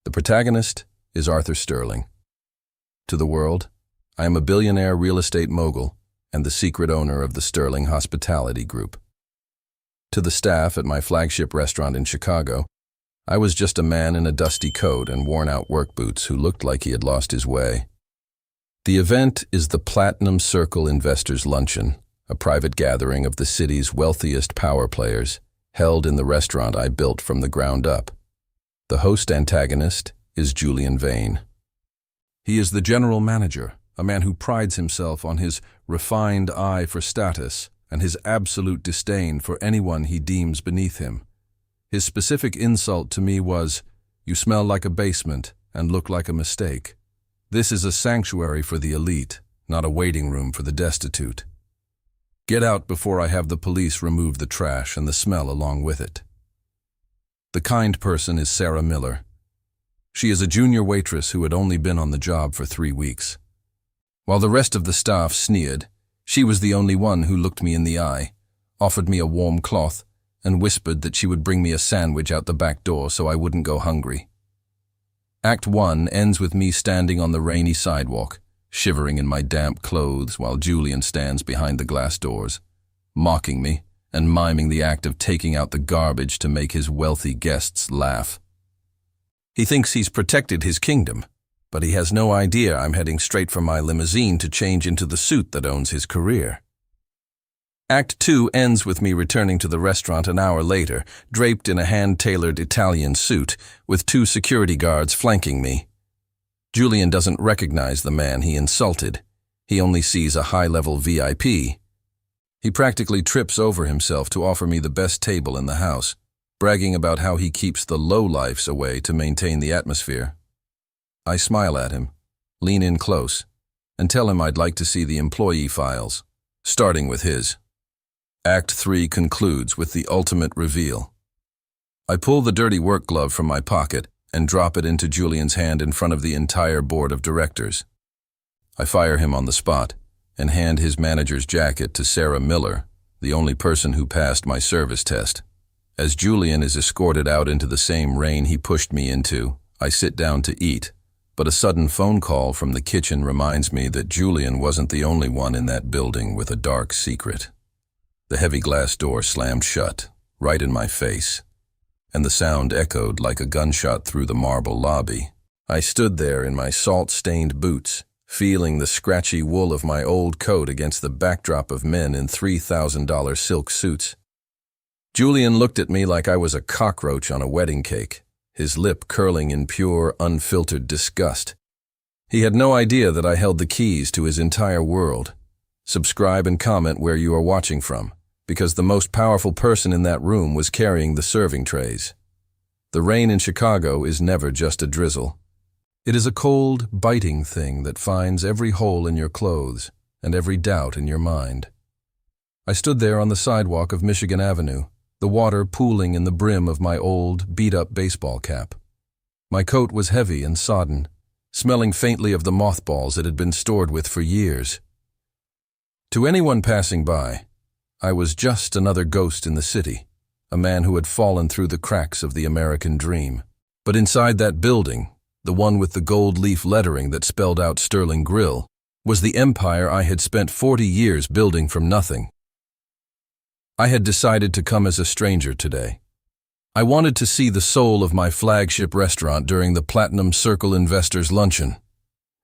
The protagonist is Arthur Sterling. To the world, I am a billionaire real estate mogul and the secret owner of the Sterling Hospitality Group. To the staff at my flagship restaurant in Chicago, I was just a man in a dusty coat and worn-out work boots who looked like he had lost his way. The event is the Platinum Circle Investors Luncheon, a private gathering of the city's wealthiest power players, held in the restaurant I built from the ground up. The host antagonist is Julian Vane. He is the general manager, a man who prides himself on his refined eye for status and his absolute disdain for anyone he deems beneath him. His specific insult to me was, "You smell like a basement and look like a mistake. This is a sanctuary for the elite, not a waiting room for the destitute. Get out before I have the police remove the trash and the smell along with it." The kind person is Sarah Miller. She is a junior waitress who had only been on the job for 3 weeks. While the rest of the staff sneered, she was the only one who looked me in the eye, offered me a warm cloth, and whispered that she would bring me a sandwich out the back door so I wouldn't go hungry. Act 1 ends with me standing on the rainy sidewalk, shivering in my damp clothes while Julian stands behind the glass doors, mocking me and miming the act of taking out the garbage to make his wealthy guests laugh. He thinks he's protected his kingdom, but he has no idea I'm heading straight from my limousine to change into the suit that owns his career. Act 2 ends with me returning to the restaurant an hour later, draped in a hand-tailored Italian suit, with 2 security guards flanking me. Julian doesn't recognize the man he insulted. He only sees a high-level VIP. He practically trips over himself to offer me the best table in the house, bragging about how he keeps the lowlifes away to maintain the atmosphere. I smile at him, lean in close, and tell him I'd like to see the employee files, starting with his. Act 3 concludes with the ultimate reveal. I pull the dirty work glove from my pocket and drop it into Julian's hand in front of the entire board of directors. I fire him on the spot and hand his manager's jacket to Sarah Miller, the only person who passed my service test. As Julian is escorted out into the same rain he pushed me into, I sit down to eat, but a sudden phone call from the kitchen reminds me that Julian wasn't the only one in that building with a dark secret. The heavy glass door slammed shut, right in my face, and the sound echoed like a gunshot through the marble lobby. I stood there in my salt-stained boots, feeling the scratchy wool of my old coat against the backdrop of men in $3,000 silk suits. Julian looked at me like I was a cockroach on a wedding cake, his lip curling in pure, unfiltered disgust. He had no idea that I held the keys to his entire world. Subscribe and comment where you are watching from, because the most powerful person in that room was carrying the serving trays. The rain in Chicago is never just a drizzle. It is a cold, biting thing that finds every hole in your clothes and every doubt in your mind. I stood there on the sidewalk of Michigan Avenue, the water pooling in the brim of my old, beat-up baseball cap. My coat was heavy and sodden, smelling faintly of the mothballs it had been stored with for years. To anyone passing by, I was just another ghost in the city, a man who had fallen through the cracks of the American dream. But inside that building, the one with the gold leaf lettering that spelled out Sterling Grill, was the empire I had spent 40 years building from nothing. I had decided to come as a stranger today. I wanted to see the soul of my flagship restaurant during the Platinum Circle Investors Luncheon.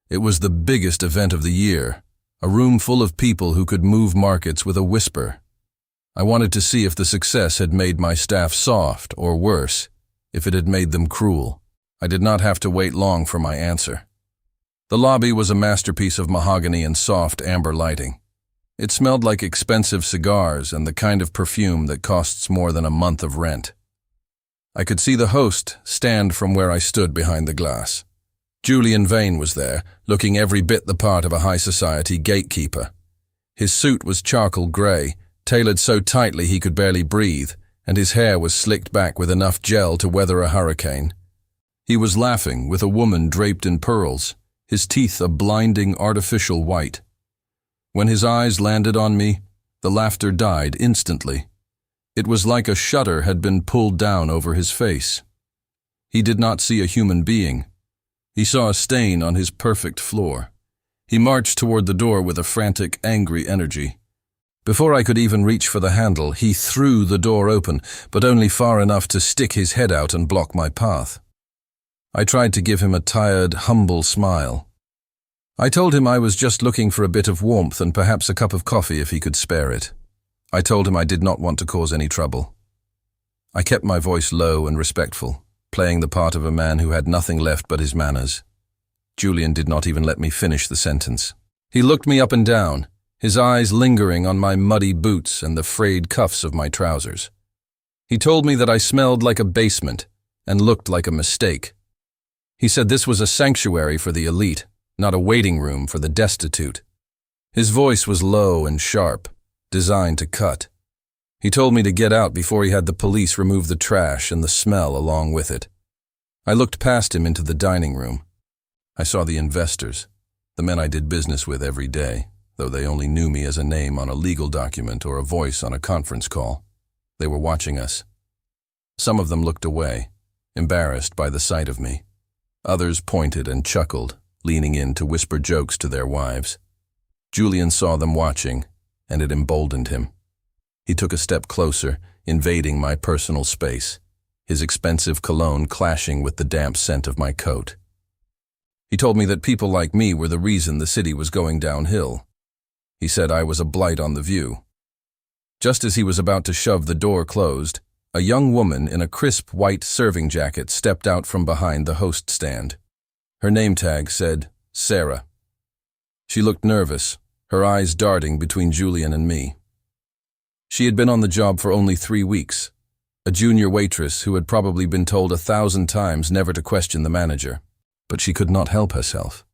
It was the biggest event of the year, a room full of people who could move markets with a whisper. I wanted to see if the success had made my staff soft, or worse, if it had made them cruel. I did not have to wait long for my answer. The lobby was a masterpiece of mahogany and soft amber lighting. It smelled like expensive cigars and the kind of perfume that costs more than a month of rent. I could see the host stand from where I stood behind the glass. Julian Vane was there, looking every bit the part of a high society gatekeeper. His suit was charcoal gray, tailored so tightly he could barely breathe, and his hair was slicked back with enough gel to weather a hurricane. He was laughing with a woman draped in pearls, his teeth a blinding artificial white. When his eyes landed on me, the laughter died instantly. It was like a shutter had been pulled down over his face. He did not see a human being. He saw a stain on his perfect floor. He marched toward the door with a frantic, angry energy. Before I could even reach for the handle, he threw the door open, but only far enough to stick his head out and block my path. I tried to give him a tired, humble smile. I told him I was just looking for a bit of warmth and perhaps a cup of coffee if he could spare it. I told him I did not want to cause any trouble. I kept my voice low and respectful, playing the part of a man who had nothing left but his manners. Julian did not even let me finish the sentence. He looked me up and down, his eyes lingering on my muddy boots and the frayed cuffs of my trousers. He told me that I smelled like a basement and looked like a mistake. He said this was a sanctuary for the elite, not a waiting room for the destitute. His voice was low and sharp, designed to cut. He told me to get out before he had the police remove the trash and the smell along with it. I looked past him into the dining room. I saw the investors, the men I did business with every day, though they only knew me as a name on a legal document or a voice on a conference call. They were watching us. Some of them looked away, embarrassed by the sight of me. Others pointed and chuckled, leaning in to whisper jokes to their wives. Julian saw them watching, and it emboldened him. He took a step closer, invading my personal space, his expensive cologne clashing with the damp scent of my coat. He told me that people like me were the reason the city was going downhill. He said I was a blight on the view. Just as he was about to shove the door closed, a young woman in a crisp white serving jacket stepped out from behind the host stand. Her name tag said, Sarah. She looked nervous, her eyes darting between Julian and me. She had been on the job for only 3 weeks, a junior waitress who had probably been told 1,000 times never to question the manager, but she could not help herself.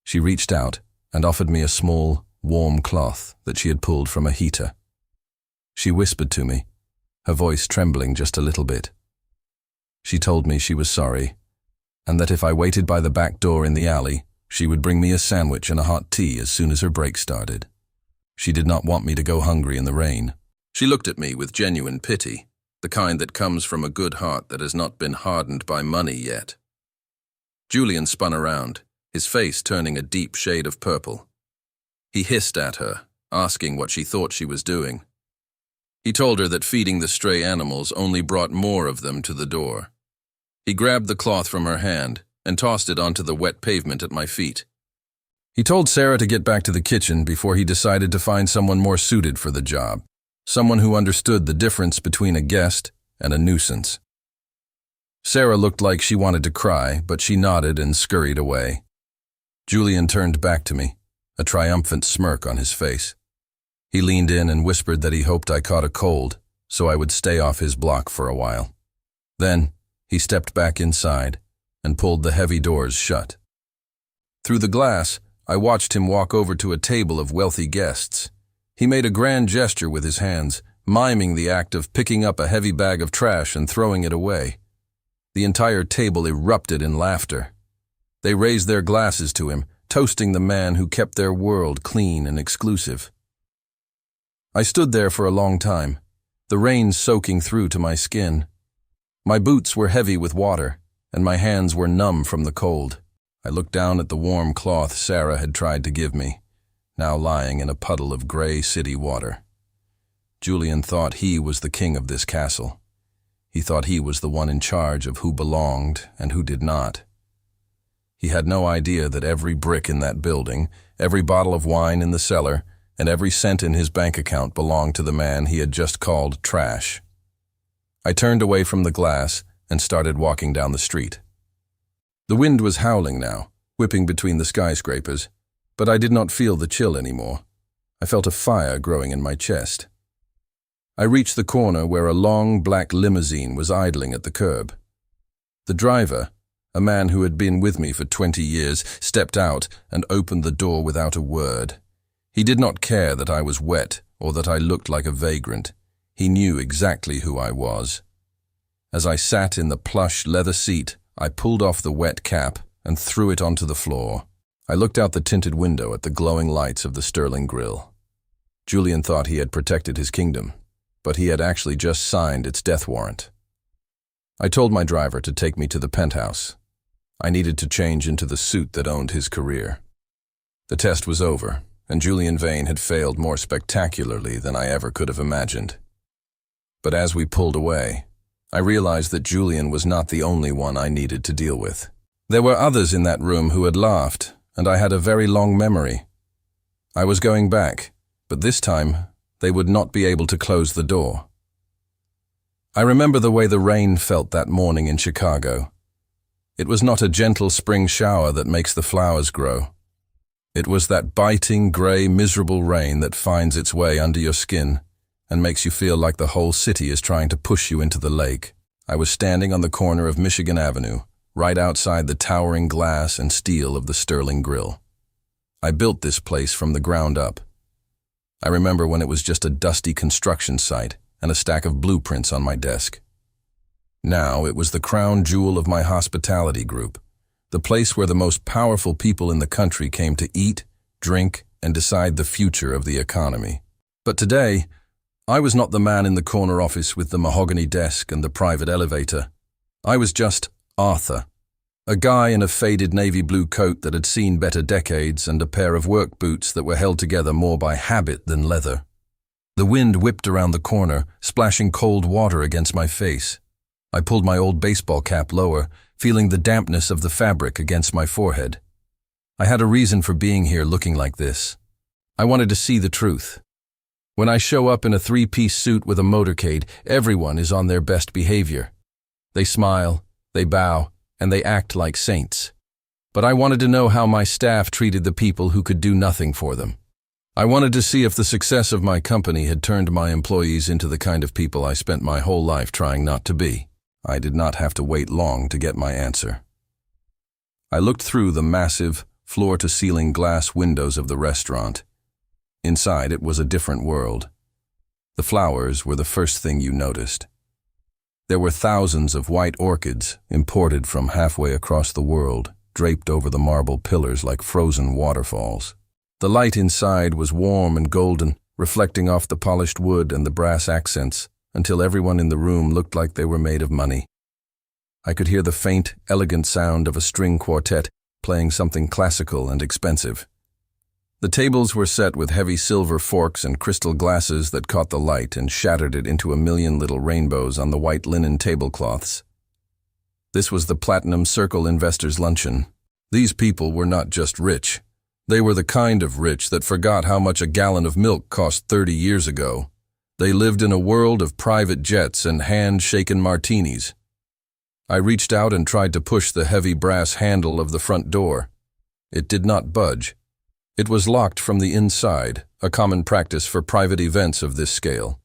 She reached out and offered me a small, warm cloth that she had pulled from a heater. She whispered to me, her voice trembling just a little bit. She told me she was sorry, and that if I waited by the back door in the alley, she would bring me a sandwich and a hot tea as soon as her break started. She did not want me to go hungry in the rain. She looked at me with genuine pity, the kind that comes from a good heart that has not been hardened by money yet. Julian spun around, his face turning a deep shade of purple. He hissed at her, asking what she thought she was doing. He told her that feeding the stray animals only brought more of them to the door. He grabbed the cloth from her hand and tossed it onto the wet pavement at my feet. He told Sarah to get back to the kitchen before he decided to find someone more suited for the job, someone who understood the difference between a guest and a nuisance. Sarah looked like she wanted to cry, but she nodded and scurried away. Julian turned back to me, a triumphant smirk on his face. He leaned in and whispered that he hoped I caught a cold, so I would stay off his block for a while. Then, he stepped back inside and pulled the heavy doors shut. Through the glass, I watched him walk over to a table of wealthy guests. He made a grand gesture with his hands, miming the act of picking up a heavy bag of trash and throwing it away. The entire table erupted in laughter. They raised their glasses to him, toasting the man who kept their world clean and exclusive. I stood there for a long time, the rain soaking through to my skin. My boots were heavy with water, and my hands were numb from the cold. I looked down at the warm cloth Sarah had tried to give me, now lying in a puddle of gray city water. Julian thought he was the king of this castle. He thought he was the one in charge of who belonged and who did not. He had no idea that every brick in that building, every bottle of wine in the cellar, and every cent in his bank account belonged to the man he had just called trash. I turned away from the glass and started walking down the street. The wind was howling now, whipping between the skyscrapers, but I did not feel the chill anymore. I felt a fire growing in my chest. I reached the corner where a long black limousine was idling at the curb. The driver, a man who had been with me for 20 years, stepped out and opened the door without a word. He did not care that I was wet or that I looked like a vagrant. He knew exactly who I was. As I sat in the plush leather seat, I pulled off the wet cap and threw it onto the floor. I looked out the tinted window at the glowing lights of the Sterling grill. Julian thought he had protected his kingdom, but he had actually just signed its death warrant. I told my driver to take me to the penthouse. I needed to change into the suit that owned his career. The test was over, and Julian Vane had failed more spectacularly than I ever could have imagined. But as we pulled away, I realized that Julian was not the only one I needed to deal with. There were others in that room who had laughed, and I had a very long memory. I was going back, but this time they would not be able to close the door. I remember the way the rain felt that morning in Chicago. It was not a gentle spring shower that makes the flowers grow. It was that biting, gray, miserable rain that finds its way under your skin and makes you feel like the whole city is trying to push you into the lake. I was standing on the corner of Michigan Avenue, right outside the towering glass and steel of the Sterling Grill. I built this place from the ground up. I remember when it was just a dusty construction site and a stack of blueprints on my desk. Now it was the crown jewel of my hospitality group, the place where the most powerful people in the country came to eat, drink, and decide the future of the economy. But today, I was not the man in the corner office with the mahogany desk and the private elevator. I was just Arthur, a guy in a faded navy blue coat that had seen better decades and a pair of work boots that were held together more by habit than leather. The wind whipped around the corner, splashing cold water against my face. I pulled my old baseball cap lower, feeling the dampness of the fabric against my forehead. I had a reason for being here looking like this. I wanted to see the truth. When I show up in a three-piece suit with a motorcade, everyone is on their best behavior. They smile, they bow, and they act like saints. But I wanted to know how my staff treated the people who could do nothing for them. I wanted to see if the success of my company had turned my employees into the kind of people I spent my whole life trying not to be. I did not have to wait long to get my answer. I looked through the massive, floor-to-ceiling glass windows of the restaurant. Inside, it was a different world. The flowers were the first thing you noticed. There were thousands of white orchids imported from halfway across the world, draped over the marble pillars like frozen waterfalls. The light inside was warm and golden, reflecting off the polished wood and the brass accents, until everyone in the room looked like they were made of money. I could hear the faint, elegant sound of a string quartet playing something classical and expensive. The tables were set with heavy silver forks and crystal glasses that caught the light and shattered it into a million little rainbows on the white linen tablecloths. This was the Platinum Circle Investors' Luncheon. These people were not just rich. They were the kind of rich that forgot how much a gallon of milk cost 30 years ago. They lived in a world of private jets and hand-shaken martinis. I reached out and tried to push the heavy brass handle of the front door. It did not budge. It was locked from the inside, a common practice for private events of this scale.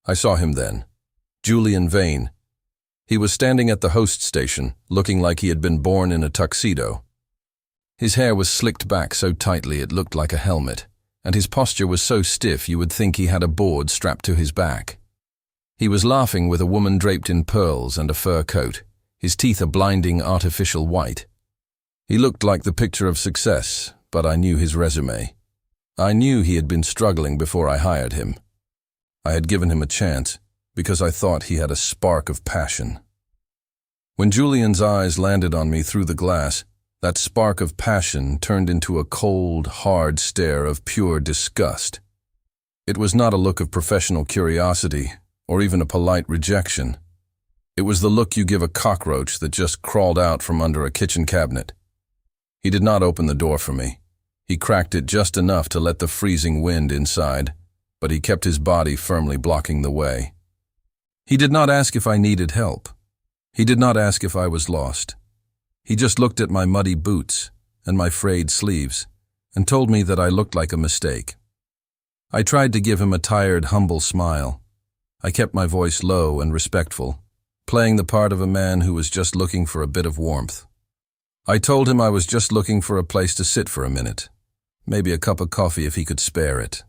I saw him then. Julian Vane. He was standing at the host station, looking like he had been born in a tuxedo. His hair was slicked back so tightly it looked like a helmet, and his posture was so stiff you would think he had a board strapped to his back. He was laughing with a woman draped in pearls and a fur coat, his teeth a blinding artificial white. He looked like the picture of success, but I knew his resume. I knew he had been struggling before I hired him. I had given him a chance because I thought he had a spark of passion. When Julian's eyes landed on me through the glass, that spark of passion turned into a cold, hard stare of pure disgust. It was not a look of professional curiosity or even a polite rejection. It was the look you give a cockroach that just crawled out from under a kitchen cabinet. He did not open the door for me. He cracked it just enough to let the freezing wind inside, but he kept his body firmly blocking the way. He did not ask if I needed help. He did not ask if I was lost. He just looked at my muddy boots and my frayed sleeves and told me that I looked like a mistake. I tried to give him a tired, humble smile. I kept my voice low and respectful, playing the part of a man who was just looking for a bit of warmth. I told him I was just looking for a place to sit for a minute, maybe a cup of coffee if he could spare it.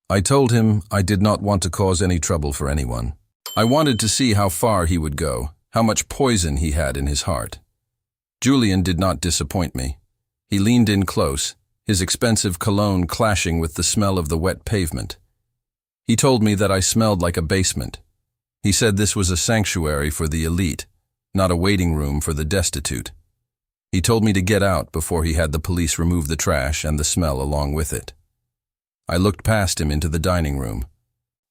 I told him I did not want to cause any trouble for anyone. I wanted to see how far he would go, how much poison he had in his heart. Julian did not disappoint me. He leaned in close, his expensive cologne clashing with the smell of the wet pavement. He told me that I smelled like a basement. He said this was a sanctuary for the elite, not a waiting room for the destitute. He told me to get out before he had the police remove the trash and the smell along with it. I looked past him into the dining room.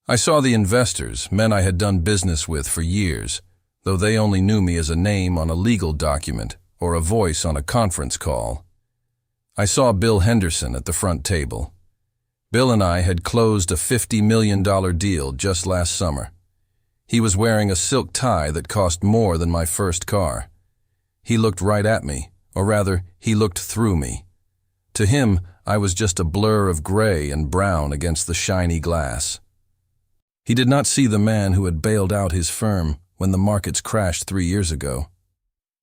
I saw the investors, men I had done business with for years, though they only knew me as a name on a legal document or a voice on a conference call. I saw Bill Henderson at the front table. Bill and I had closed a $50 million deal just last summer. He was wearing a silk tie that cost more than my first car. He looked right at me, or rather, he looked through me. To him, I was just a blur of gray and brown against the shiny glass. He did not see the man who had bailed out his firm when the markets crashed 3 years ago.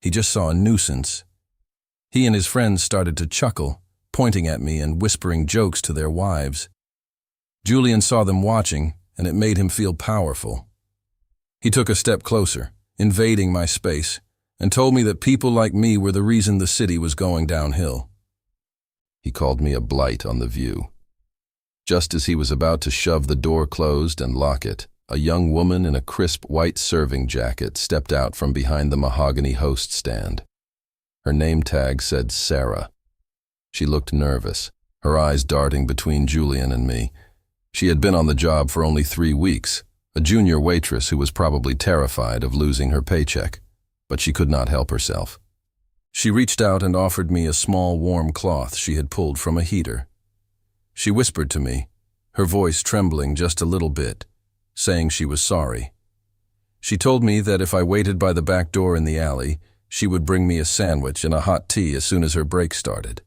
He just saw a nuisance. He and his friends started to chuckle, pointing at me and whispering jokes to their wives. Julian saw them watching, and it made him feel powerful. He took a step closer, invading my space, and told me that people like me were the reason the city was going downhill. He called me a blight on the view. Just as he was about to shove the door closed and lock it, a young woman in a crisp white serving jacket stepped out from behind the mahogany host stand. Her name tag said Sarah. She looked nervous, her eyes darting between Julian and me. She had been on the job for only 3 weeks, a junior waitress who was probably terrified of losing her paycheck, but she could not help herself. She reached out and offered me a small warm cloth she had pulled from a heater. She whispered to me, her voice trembling just a little bit, saying she was sorry. She told me that if I waited by the back door in the alley, she would bring me a sandwich and a hot tea as soon as her break started.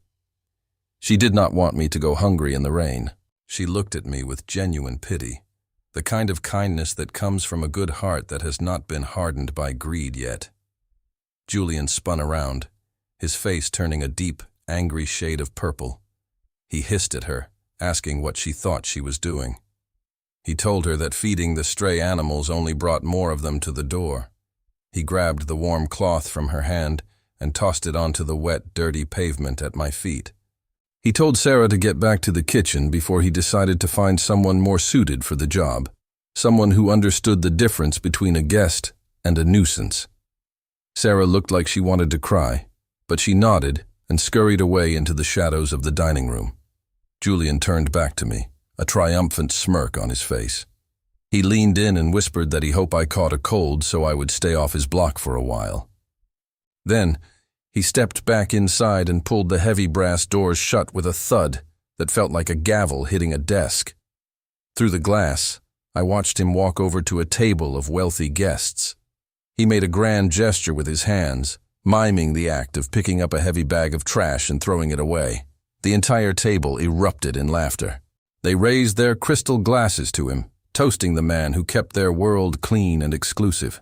She did not want me to go hungry in the rain. She looked at me with genuine pity, the kind of kindness that comes from a good heart that has not been hardened by greed yet. Julian spun around, his face turning a deep, angry shade of purple. He hissed at her, asking what she thought she was doing. He told her that feeding the stray animals only brought more of them to the door. He grabbed the warm cloth from her hand and tossed it onto the wet, dirty pavement at my feet. He told Sarah to get back to the kitchen before he decided to find someone more suited for the job, someone who understood the difference between a guest and a nuisance. Sarah looked like she wanted to cry, but she nodded and scurried away into the shadows of the dining room. Julian turned back to me, a triumphant smirk on his face. He leaned in and whispered that he hoped I caught a cold so I would stay off his block for a while. Then, he stepped back inside and pulled the heavy brass doors shut with a thud that felt like a gavel hitting a desk. Through the glass, I watched him walk over to a table of wealthy guests. He made a grand gesture with his hands, miming the act of picking up a heavy bag of trash and throwing it away. The entire table erupted in laughter. They raised their crystal glasses to him, toasting the man who kept their world clean and exclusive.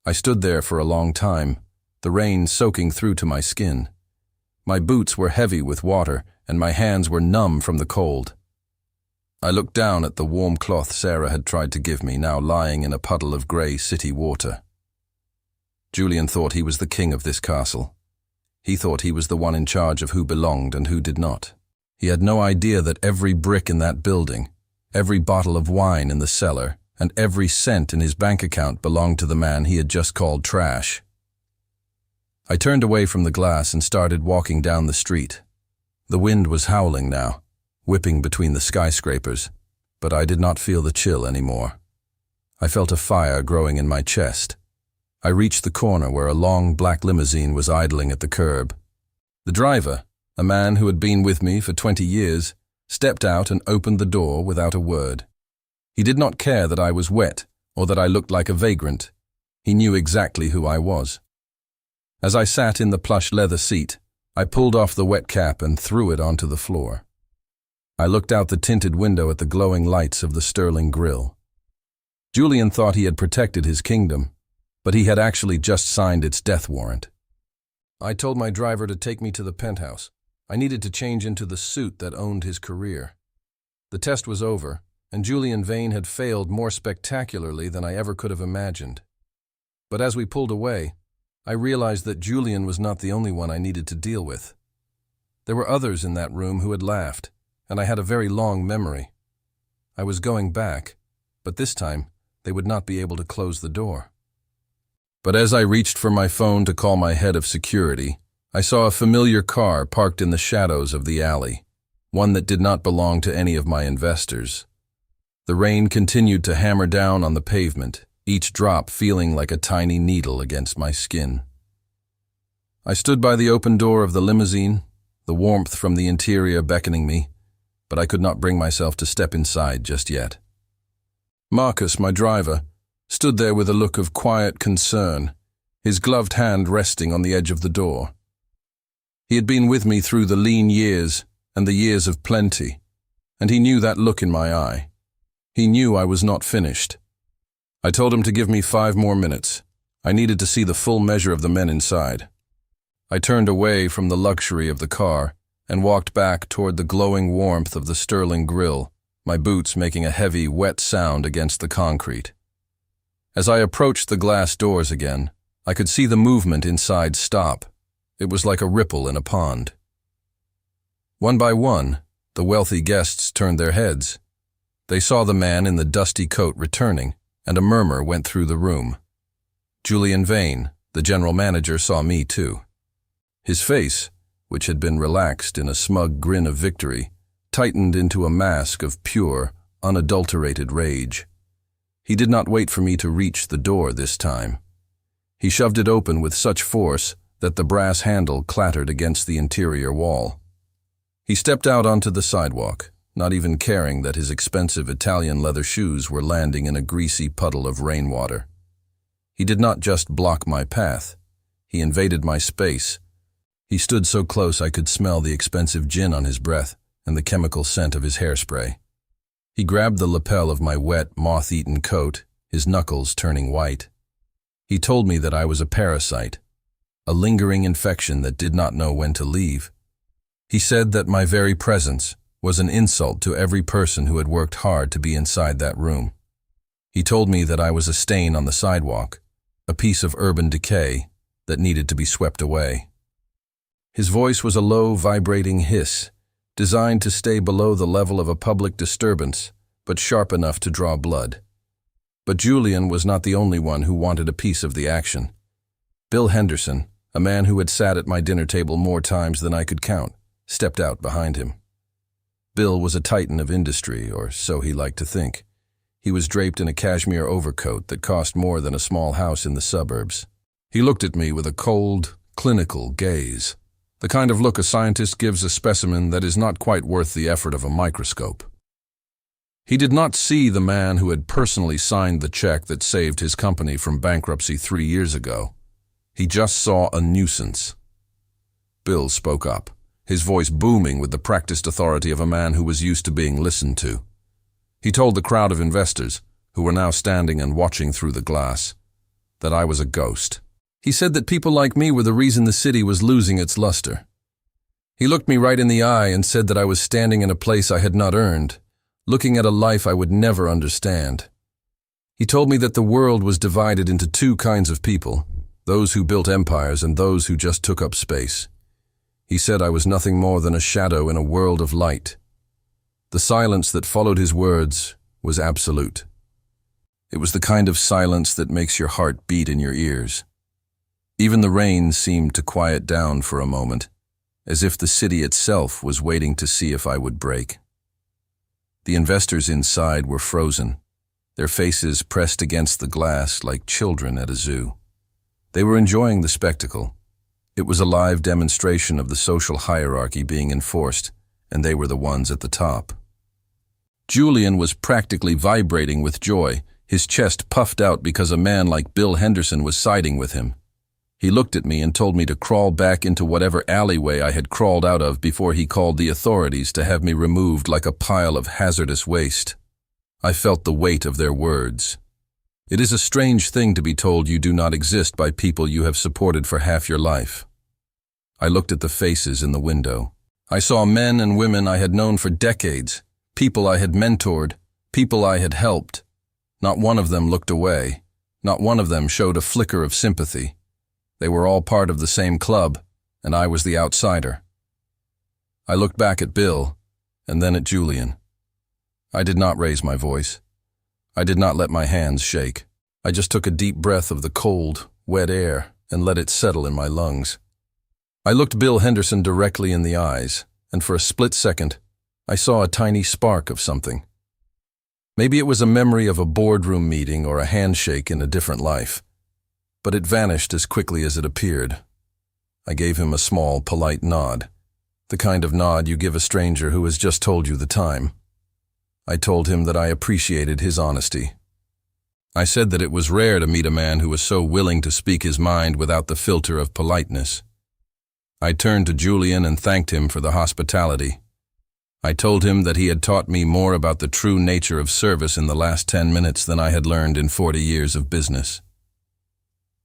I stood there for a long time, the rain soaking through to my skin. My boots were heavy with water, and my hands were numb from the cold. I looked down at the warm cloth Sarah had tried to give me, now lying in a puddle of grey city water. Julian thought he was the king of this castle. He thought he was the one in charge of who belonged and who did not. He had no idea that every brick in that building, every bottle of wine in the cellar, and every cent in his bank account belonged to the man he had just called trash. I turned away from the glass and started walking down the street. The wind was howling now, whipping between the skyscrapers, but I did not feel the chill anymore. I felt a fire growing in my chest. I reached the corner where a long black limousine was idling at the curb. The driver, a man who had been with me for 20 years, stepped out and opened the door without a word. He did not care that I was wet or that I looked like a vagrant. He knew exactly who I was. As I sat in the plush leather seat, I pulled off the wet cap and threw it onto the floor. I looked out the tinted window at the glowing lights of the Sterling grill. Julian thought he had protected his kingdom, but he had actually just signed its death warrant. I told my driver to take me to the penthouse. I needed to change into the suit that owned his career. The test was over, and Julian Vane had failed more spectacularly than I ever could have imagined. But as we pulled away, I realized that Julian was not the only one I needed to deal with. There were others in that room who had laughed, and I had a very long memory. I was going back, but this time they would not be able to close the door. But as I reached for my phone to call my head of security, I saw a familiar car parked in the shadows of the alley, one that did not belong to any of my investors. The rain continued to hammer down on the pavement, each drop feeling like a tiny needle against my skin. I stood by the open door of the limousine, the warmth from the interior beckoning me, but I could not bring myself to step inside just yet. Marcus, my driver, stood there with a look of quiet concern, his gloved hand resting on the edge of the door. He had been with me through the lean years and the years of plenty, and he knew that look in my eye. He knew I was not finished. I told him to give me 5 more minutes. I needed to see the full measure of the men inside. I turned away from the luxury of the car and walked back toward the glowing warmth of the Sterling grill, my boots making a heavy, wet sound against the concrete. As I approached the glass doors again, I could see the movement inside stop. It was like a ripple in a pond. One by one, the wealthy guests turned their heads. They saw the man in the dusty coat returning, and a murmur went through the room. Julian Vane, the general manager, saw me too. His face, which had been relaxed in a smug grin of victory, tightened into a mask of pure, unadulterated rage. He did not wait for me to reach the door this time. He shoved it open with such force that the brass handle clattered against the interior wall. He stepped out onto the sidewalk, not even caring that his expensive Italian leather shoes were landing in a greasy puddle of rainwater. He did not just block my path. He invaded my space. He stood so close I could smell the expensive gin on his breath and the chemical scent of his hairspray. He grabbed the lapel of my wet, moth-eaten coat, his knuckles turning white. He told me that I was a parasite, a lingering infection that did not know when to leave. He said that my very presence was an insult to every person who had worked hard to be inside that room. He told me that I was a stain on the sidewalk, a piece of urban decay that needed to be swept away. His voice was a low, vibrating hiss, designed to stay below the level of a public disturbance, but sharp enough to draw blood. But Julian was not the only one who wanted a piece of the action. Bill Henderson, a man who had sat at my dinner table more times than I could count, stepped out behind him. Bill was a titan of industry, or so he liked to think. He was draped in a cashmere overcoat that cost more than a small house in the suburbs. He looked at me with a cold, clinical gaze, the kind of look a scientist gives a specimen that is not quite worth the effort of a microscope. He did not see the man who had personally signed the check that saved his company from bankruptcy 3 years ago. He just saw a nuisance. Bill spoke up, his voice booming with the practiced authority of a man who was used to being listened to. He told the crowd of investors, who were now standing and watching through the glass, that I was a ghost. He said that people like me were the reason the city was losing its luster. He looked me right in the eye and said that I was standing in a place I had not earned, looking at a life I would never understand. He told me that the world was divided into 2 kinds of people, those who built empires and those who just took up space. He said I was nothing more than a shadow in a world of light. The silence that followed his words was absolute. It was the kind of silence that makes your heart beat in your ears. Even the rain seemed to quiet down for a moment, as if the city itself was waiting to see if I would break. The investors inside were frozen, their faces pressed against the glass like children at a zoo. They were enjoying the spectacle. It was a live demonstration of the social hierarchy being enforced, and they were the ones at the top. Julian was practically vibrating with joy, his chest puffed out because a man like Bill Henderson was siding with him. He looked at me and told me to crawl back into whatever alleyway I had crawled out of before he called the authorities to have me removed like a pile of hazardous waste. I felt the weight of their words. It is a strange thing to be told you do not exist by people you have supported for half your life. I looked at the faces in the window. I saw men and women I had known for decades, people I had mentored, people I had helped. Not one of them looked away. Not one of them showed a flicker of sympathy. They were all part of the same club, and I was the outsider. I looked back at Bill, and then at Julian. I did not raise my voice. I did not let my hands shake. I just took a deep breath of the cold, wet air and let it settle in my lungs. I looked Bill Henderson directly in the eyes, and for a split second, I saw a tiny spark of something. Maybe it was a memory of a boardroom meeting or a handshake in a different life, but it vanished as quickly as it appeared. I gave him a small, polite nod, the kind of nod you give a stranger who has just told you the time. I told him that I appreciated his honesty. I said that it was rare to meet a man who was so willing to speak his mind without the filter of politeness. I turned to Julian and thanked him for the hospitality. I told him that he had taught me more about the true nature of service in the last 10 minutes than I had learned in 40 years of business.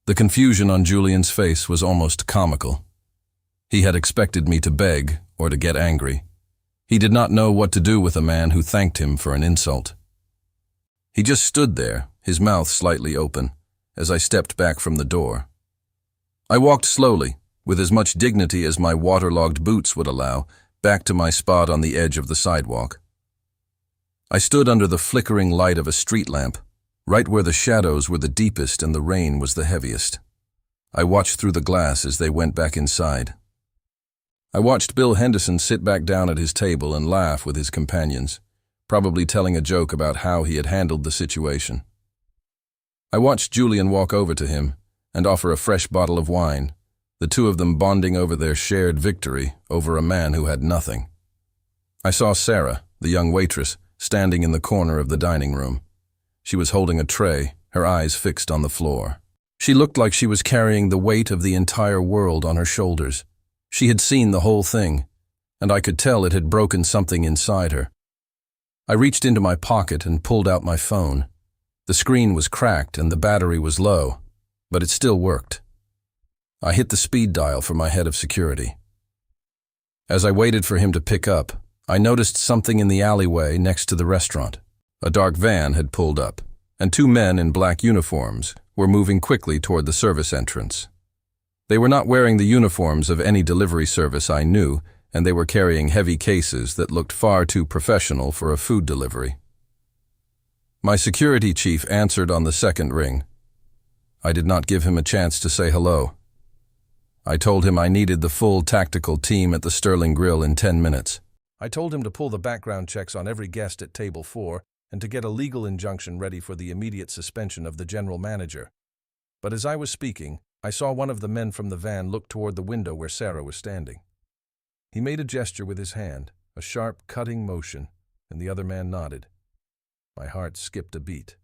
The confusion on Julian's face was almost comical. He had expected me to beg or to get angry. He did not know what to do with a man who thanked him for an insult. He just stood there, his mouth slightly open, as I stepped back from the door. I walked slowly, with as much dignity as my waterlogged boots would allow, back to my spot on the edge of the sidewalk. I stood under the flickering light of a street lamp, right where the shadows were the deepest and the rain was the heaviest. I watched through the glass as they went back inside. I watched Bill Henderson sit back down at his table and laugh with his companions, probably telling a joke about how he had handled the situation. I watched Julian walk over to him and offer a fresh bottle of wine, the two of them bonding over their shared victory over a man who had nothing. I saw Sarah, the young waitress, standing in the corner of the dining room. She was holding a tray, her eyes fixed on the floor. She looked like she was carrying the weight of the entire world on her shoulders. She had seen the whole thing, and I could tell it had broken something inside her. I reached into my pocket and pulled out my phone. The screen was cracked and the battery was low, but it still worked. I hit the speed dial for my head of security. As I waited for him to pick up, I noticed something in the alleyway next to the restaurant. A dark van had pulled up, and two men in black uniforms were moving quickly toward the service entrance. They were not wearing the uniforms of any delivery service I knew, and they were carrying heavy cases that looked far too professional for a food delivery. My security chief answered on the second ring. I did not give him a chance to say hello. I told him I needed the full tactical team at the Sterling Grill in 10 minutes. I told him to pull the background checks on every guest at Table 4 and to get a legal injunction ready for the immediate suspension of the general manager. But as I was speaking, I saw one of the men from the van look toward the window where Sarah was standing. He made a gesture with his hand, a sharp, cutting motion, and the other man nodded. My heart skipped a beat.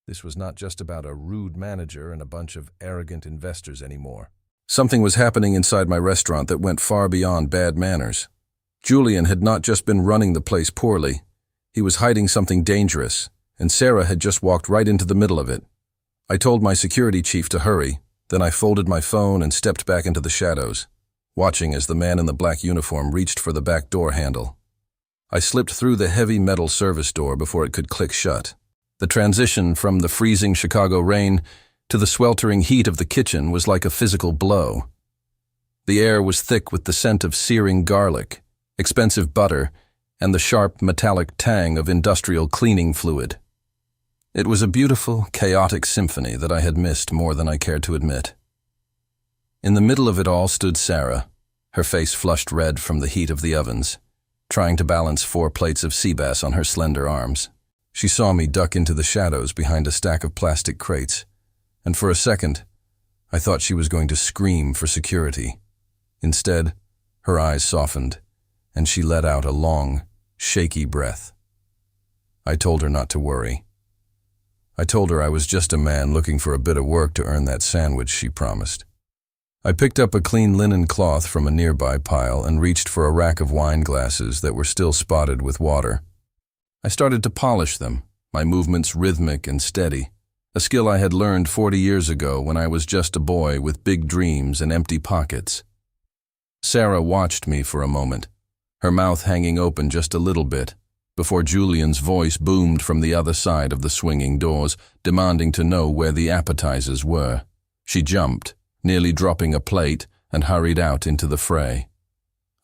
This was not just about a rude manager and a bunch of arrogant investors anymore. Something was happening inside my restaurant that went far beyond bad manners. Julian had not just been running the place poorly. He was hiding something dangerous, and Sarah had just walked right into the middle of it. I told my security chief to hurry, then I folded my phone and stepped back into the shadows, watching as the man in the black uniform reached for the back door handle. I slipped through the heavy metal service door before it could click shut. The transition from the freezing Chicago rain to the sweltering heat of the kitchen was like a physical blow. The air was thick with the scent of searing garlic, expensive butter, and the sharp metallic tang of industrial cleaning fluid. It was a beautiful, chaotic symphony that I had missed more than I cared to admit. In the middle of it all stood Sarah, her face flushed red from the heat of the ovens, trying to balance 4 plates of sea bass on her slender arms. She saw me duck into the shadows behind a stack of plastic crates, and for a second, I thought she was going to scream for security. Instead, her eyes softened, and she let out a long, shaky breath. I told her not to worry. I told her I was just a man looking for a bit of work to earn that sandwich she promised. I picked up a clean linen cloth from a nearby pile and reached for a rack of wine glasses that were still spotted with water. I started to polish them, my movements rhythmic and steady, a skill I had learned 40 years ago when I was just a boy with big dreams and empty pockets. Sarah watched me for a moment, her mouth hanging open just a little bit, before Julian's voice boomed from the other side of the swinging doors, demanding to know where the appetizers were. She jumped, nearly dropping a plate, and hurried out into the fray.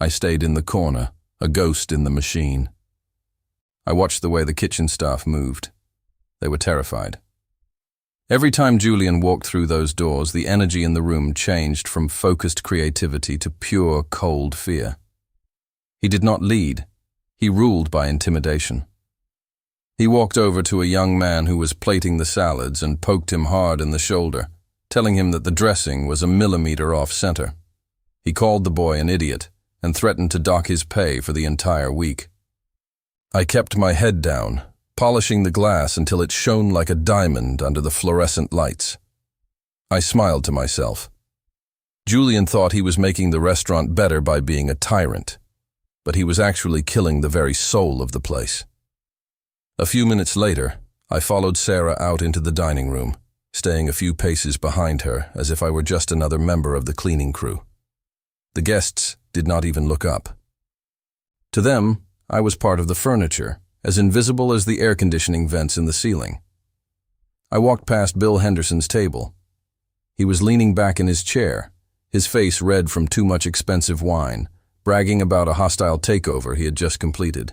I stayed in the corner, a ghost in the machine. I watched the way the kitchen staff moved. They were terrified. Every time Julian walked through those doors, the energy in the room changed from focused creativity to pure, cold fear. He did not lead. He ruled by intimidation. He walked over to a young man who was plating the salads and poked him hard in the shoulder, telling him that the dressing was a millimeter off center. He called the boy an idiot and threatened to dock his pay for the entire week. I kept my head down, polishing the glass until it shone like a diamond under the fluorescent lights. I smiled to myself. Julian thought he was making the restaurant better by being a tyrant, but he was actually killing the very soul of the place. A few minutes later, I followed Sarah out into the dining room, staying a few paces behind her as if I were just another member of the cleaning crew. The guests did not even look up. To them, I was part of the furniture, as invisible as the air conditioning vents in the ceiling. I walked past Bill Henderson's table. He was leaning back in his chair, his face red from too much expensive wine, bragging about a hostile takeover he had just completed.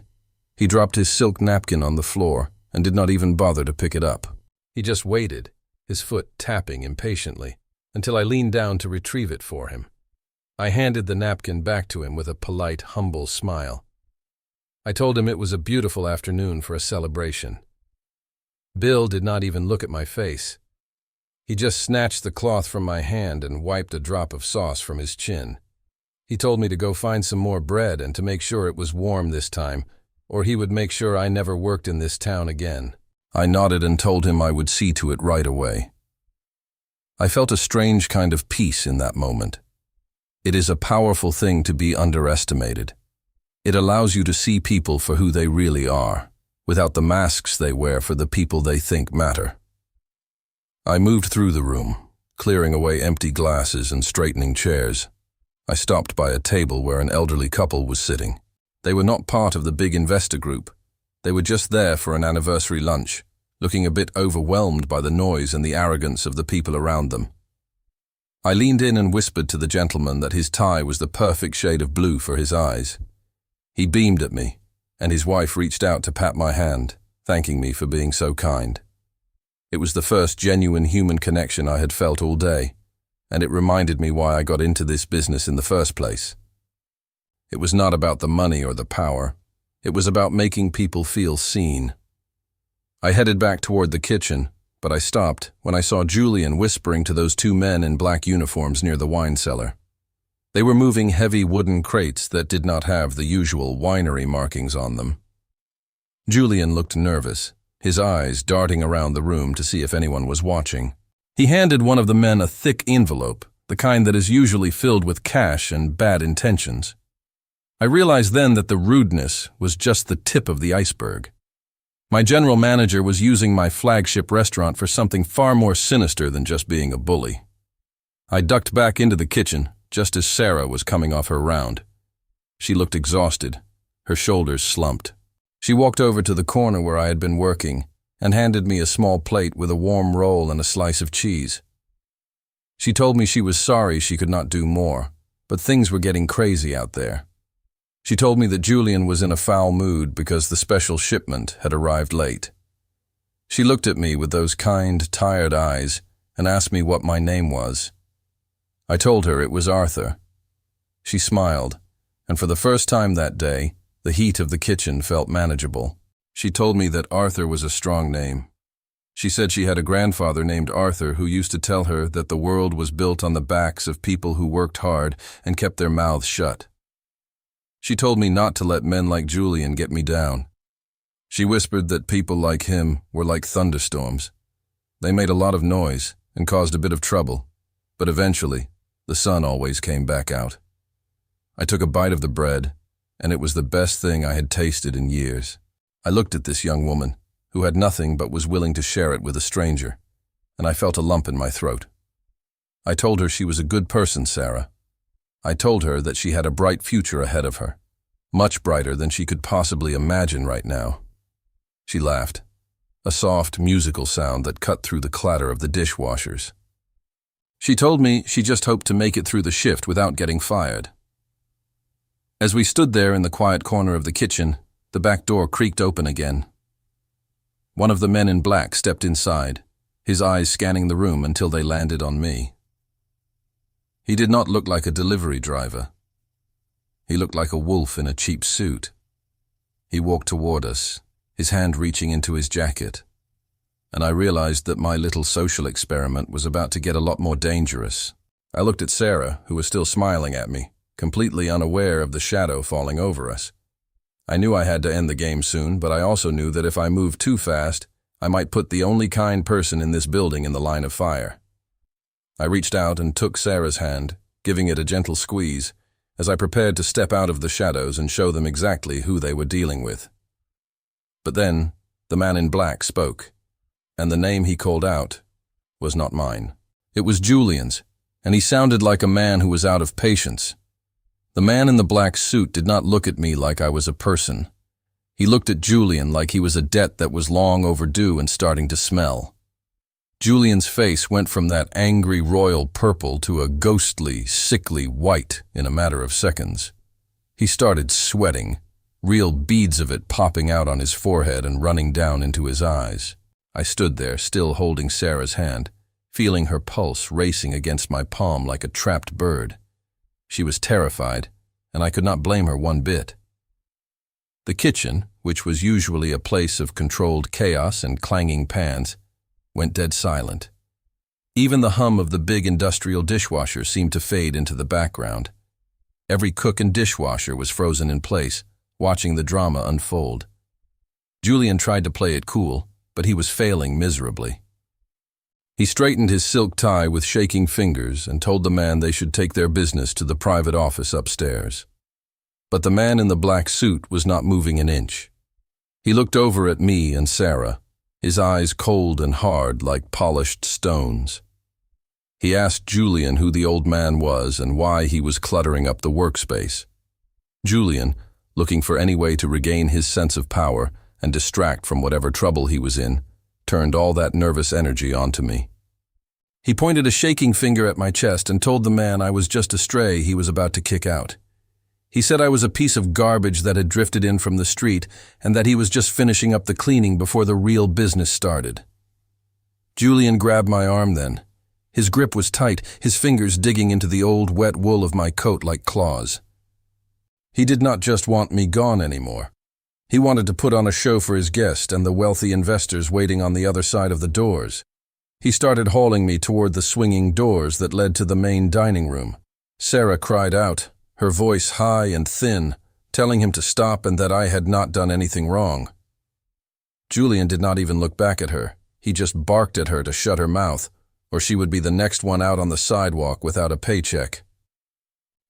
He dropped his silk napkin on the floor and did not even bother to pick it up. He just waited, his foot tapping impatiently, until I leaned down to retrieve it for him. I handed the napkin back to him with a polite, humble smile. I told him it was a beautiful afternoon for a celebration. Bill did not even look at my face. He just snatched the cloth from my hand and wiped a drop of sauce from his chin. He told me to go find some more bread and to make sure it was warm this time, or he would make sure I never worked in this town again. I nodded and told him I would see to it right away. I felt a strange kind of peace in that moment. It is a powerful thing to be underestimated. It allows you to see people for who they really are, without the masks they wear for the people they think matter. I moved through the room, clearing away empty glasses and straightening chairs. I stopped by a table where an elderly couple was sitting. They were not part of the big investor group. They were just there for an anniversary lunch, looking a bit overwhelmed by the noise and the arrogance of the people around them. I leaned in and whispered to the gentleman that his tie was the perfect shade of blue for his eyes. He beamed at me, and his wife reached out to pat my hand, thanking me for being so kind. It was the first genuine human connection I had felt all day, and it reminded me why I got into this business in the first place. It was not about the money or the power. It was about making people feel seen. I headed back toward the kitchen, but I stopped when I saw Julian whispering to those two men in black uniforms near the wine cellar. They were moving heavy wooden crates that did not have the usual winery markings on them. Julian looked nervous, his eyes darting around the room to see if anyone was watching. He handed one of the men a thick envelope, the kind that is usually filled with cash and bad intentions. I realized then that the rudeness was just the tip of the iceberg. My general manager was using my flagship restaurant for something far more sinister than just being a bully. I ducked back into the kitchen just as Sarah was coming off her round. She looked exhausted, her shoulders slumped. She walked over to the corner where I had been working and handed me a small plate with a warm roll and a slice of cheese. She told me she was sorry she could not do more, but things were getting crazy out there. She told me that Julian was in a foul mood because the special shipment had arrived late. She looked at me with those kind, tired eyes and asked me what my name was. I told her it was Arthur. She smiled, and for the first time that day, the heat of the kitchen felt manageable. She told me that Arthur was a strong name. She said she had a grandfather named Arthur who used to tell her that the world was built on the backs of people who worked hard and kept their mouths shut. She told me not to let men like Julian get me down. She whispered that people like him were like thunderstorms. They made a lot of noise and caused a bit of trouble, but eventually, the sun always came back out. I took a bite of the bread, and it was the best thing I had tasted in years. I looked at this young woman, who had nothing but was willing to share it with a stranger, and I felt a lump in my throat. I told her she was a good person, Sarah. I told her that she had a bright future ahead of her, much brighter than she could possibly imagine right now. She laughed, a soft, musical sound that cut through the clatter of the dishwashers. She told me she just hoped to make it through the shift without getting fired. As we stood there in the quiet corner of the kitchen, the back door creaked open again. One of the men in black stepped inside, his eyes scanning the room until they landed on me. He did not look like a delivery driver. He looked like a wolf in a cheap suit. He walked toward us, his hand reaching into his jacket, and I realized that my little social experiment was about to get a lot more dangerous. I looked at Sarah, who was still smiling at me, completely unaware of the shadow falling over us. I knew I had to end the game soon, but I also knew that if I moved too fast, I might put the only kind person in this building in the line of fire. I reached out and took Sarah's hand, giving it a gentle squeeze, as I prepared to step out of the shadows and show them exactly who they were dealing with. But then, the man in black spoke, and the name he called out was not mine. It was Julian's, and he sounded like a man who was out of patience. The man in the black suit did not look at me like I was a person. He looked at Julian like he was a debt that was long overdue and starting to smell. Julian's face went from that angry royal purple to a ghostly, sickly white in a matter of seconds. He started sweating, real beads of it popping out on his forehead and running down into his eyes. I stood there, still holding Sarah's hand, feeling her pulse racing against my palm like a trapped bird. She was terrified, and I could not blame her one bit. The kitchen, which was usually a place of controlled chaos and clanging pans, went dead silent. Even the hum of the big industrial dishwasher seemed to fade into the background. Every cook and dishwasher was frozen in place, watching the drama unfold. Julian tried to play it cool, but he was failing miserably. He straightened his silk tie with shaking fingers and told the man they should take their business to the private office upstairs. But the man in the black suit was not moving an inch. He looked over at me and Sarah, his eyes cold and hard like polished stones. He asked Julian who the old man was and why he was cluttering up the workspace. Julian, looking for any way to regain his sense of power and distract from whatever trouble he was in, turned all that nervous energy onto me. He pointed a shaking finger at my chest and told the man I was just a stray he was about to kick out. He said I was a piece of garbage that had drifted in from the street and that he was just finishing up the cleaning before the real business started. Julian grabbed my arm then. His grip was tight, his fingers digging into the old wet wool of my coat like claws. He did not just want me gone anymore. He wanted to put on a show for his guest and the wealthy investors waiting on the other side of the doors. He started hauling me toward the swinging doors that led to the main dining room. Sarah cried out, her voice high and thin, telling him to stop and that I had not done anything wrong. Julian did not even look back at her. He just barked at her to shut her mouth, or she would be the next one out on the sidewalk without a paycheck.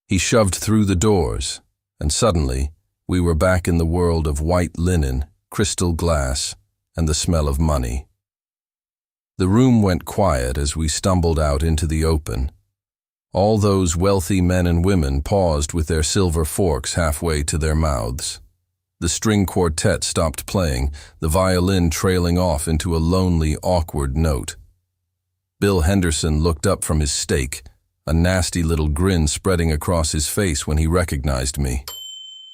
He shoved through the doors, and suddenly, we were back in the world of white linen, crystal glass, and the smell of money. The room went quiet as we stumbled out into the open. All those wealthy men and women paused with their silver forks halfway to their mouths. The string quartet stopped playing, the violin trailing off into a lonely, awkward note. Bill Henderson looked up from his steak, a nasty little grin spreading across his face when he recognized me.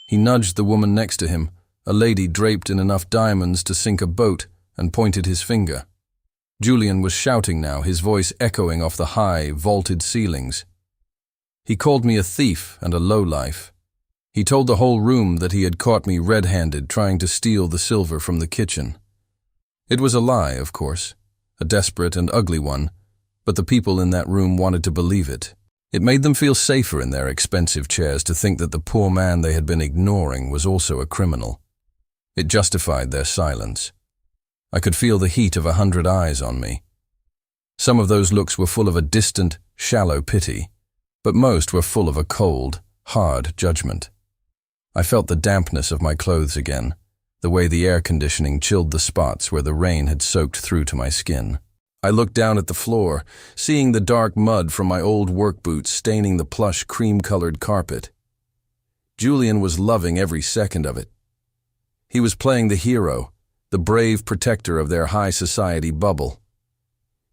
He nudged the woman next to him, a lady draped in enough diamonds to sink a boat, and pointed his finger. Julian was shouting now, his voice echoing off the high, vaulted ceilings. He called me a thief and a lowlife. He told the whole room that he had caught me red-handed trying to steal the silver from the kitchen. It was a lie, of course, a desperate and ugly one, but the people in that room wanted to believe it. It made them feel safer in their expensive chairs to think that the poor man they had been ignoring was also a criminal. It justified their silence. I could feel the heat of 100 eyes on me. Some of those looks were full of a distant, shallow pity, but most were full of a cold, hard judgment. I felt the dampness of my clothes again, the way the air conditioning chilled the spots where the rain had soaked through to my skin. I looked down at the floor, seeing the dark mud from my old work boots staining the plush cream-colored carpet. Julian was loving every second of it. He was playing the hero, the brave protector of their high society bubble.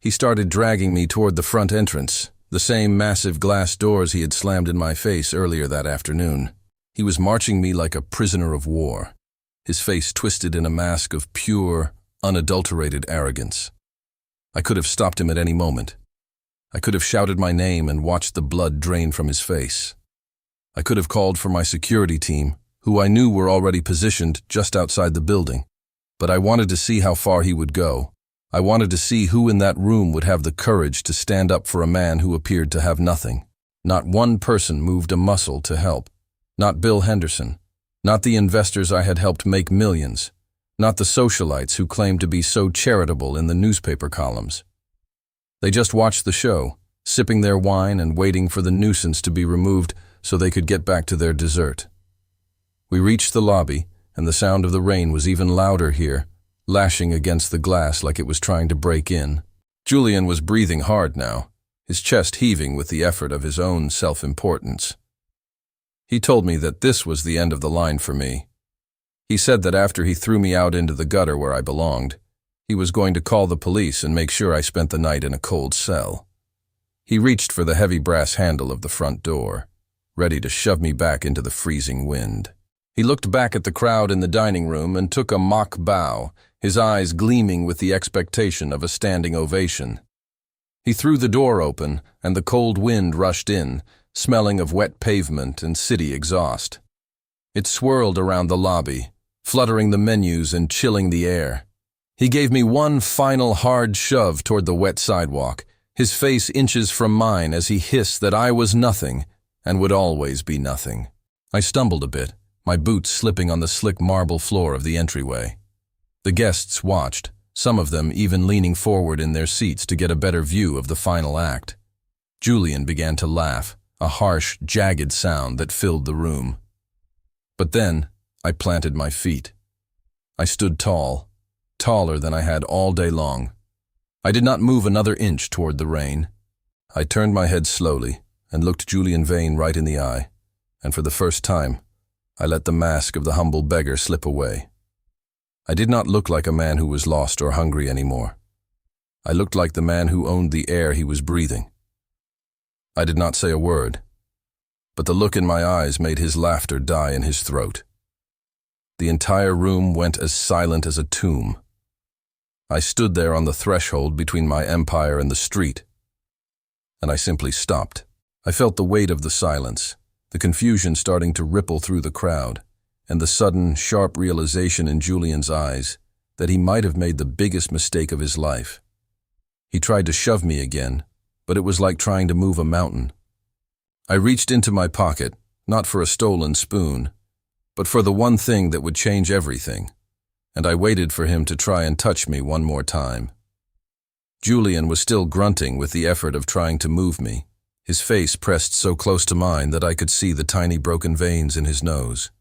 He started dragging me toward the front entrance, the same massive glass doors he had slammed in my face earlier that afternoon. He was marching me like a prisoner of war, his face twisted in a mask of pure, unadulterated arrogance. I could have stopped him at any moment. I could have shouted my name and watched the blood drain from his face. I could have called for my security team, who I knew were already positioned just outside the building. But I wanted to see how far he would go. I wanted to see who in that room would have the courage to stand up for a man who appeared to have nothing. Not one person moved a muscle to help. Not Bill Henderson. Not the investors I had helped make millions. Not the socialites who claimed to be so charitable in the newspaper columns. They just watched the show, sipping their wine and waiting for the nuisance to be removed so they could get back to their dessert. We reached the lobby, and the sound of the rain was even louder here, lashing against the glass like it was trying to break in. Julian was breathing hard now, his chest heaving with the effort of his own self-importance. He told me that this was the end of the line for me. He said that after he threw me out into the gutter where I belonged, he was going to call the police and make sure I spent the night in a cold cell. He reached for the heavy brass handle of the front door, ready to shove me back into the freezing wind. He looked back at the crowd in the dining room and took a mock bow, his eyes gleaming with the expectation of a standing ovation. He threw the door open, and the cold wind rushed in, smelling of wet pavement and city exhaust. It swirled around the lobby, fluttering the menus and chilling the air. He gave me one final hard shove toward the wet sidewalk, his face inches from mine as he hissed that I was nothing and would always be nothing. I stumbled a bit, my boots slipping on the slick marble floor of the entryway. The guests watched, some of them even leaning forward in their seats to get a better view of the final act. Julian began to laugh, a harsh, jagged sound that filled the room. But then, I planted my feet. I stood tall, taller than I had all day long. I did not move another inch toward the rain. I turned my head slowly and looked Julian Vane right in the eye, and for the first time, I let the mask of the humble beggar slip away. I did not look like a man who was lost or hungry anymore. I looked like the man who owned the air he was breathing. I did not say a word, but the look in my eyes made his laughter die in his throat. The entire room went as silent as a tomb. I stood there on the threshold between my empire and the street, and I simply stopped. I felt the weight of the silence, the confusion starting to ripple through the crowd, and the sudden, sharp realization in Julian's eyes that he might have made the biggest mistake of his life. He tried to shove me again, but it was like trying to move a mountain. I reached into my pocket, not for a stolen spoon, but for the one thing that would change everything, and I waited for him to try and touch me one more time. Julian was still grunting with the effort of trying to move me, his face pressed so close to mine that I could see the tiny broken veins in his nose.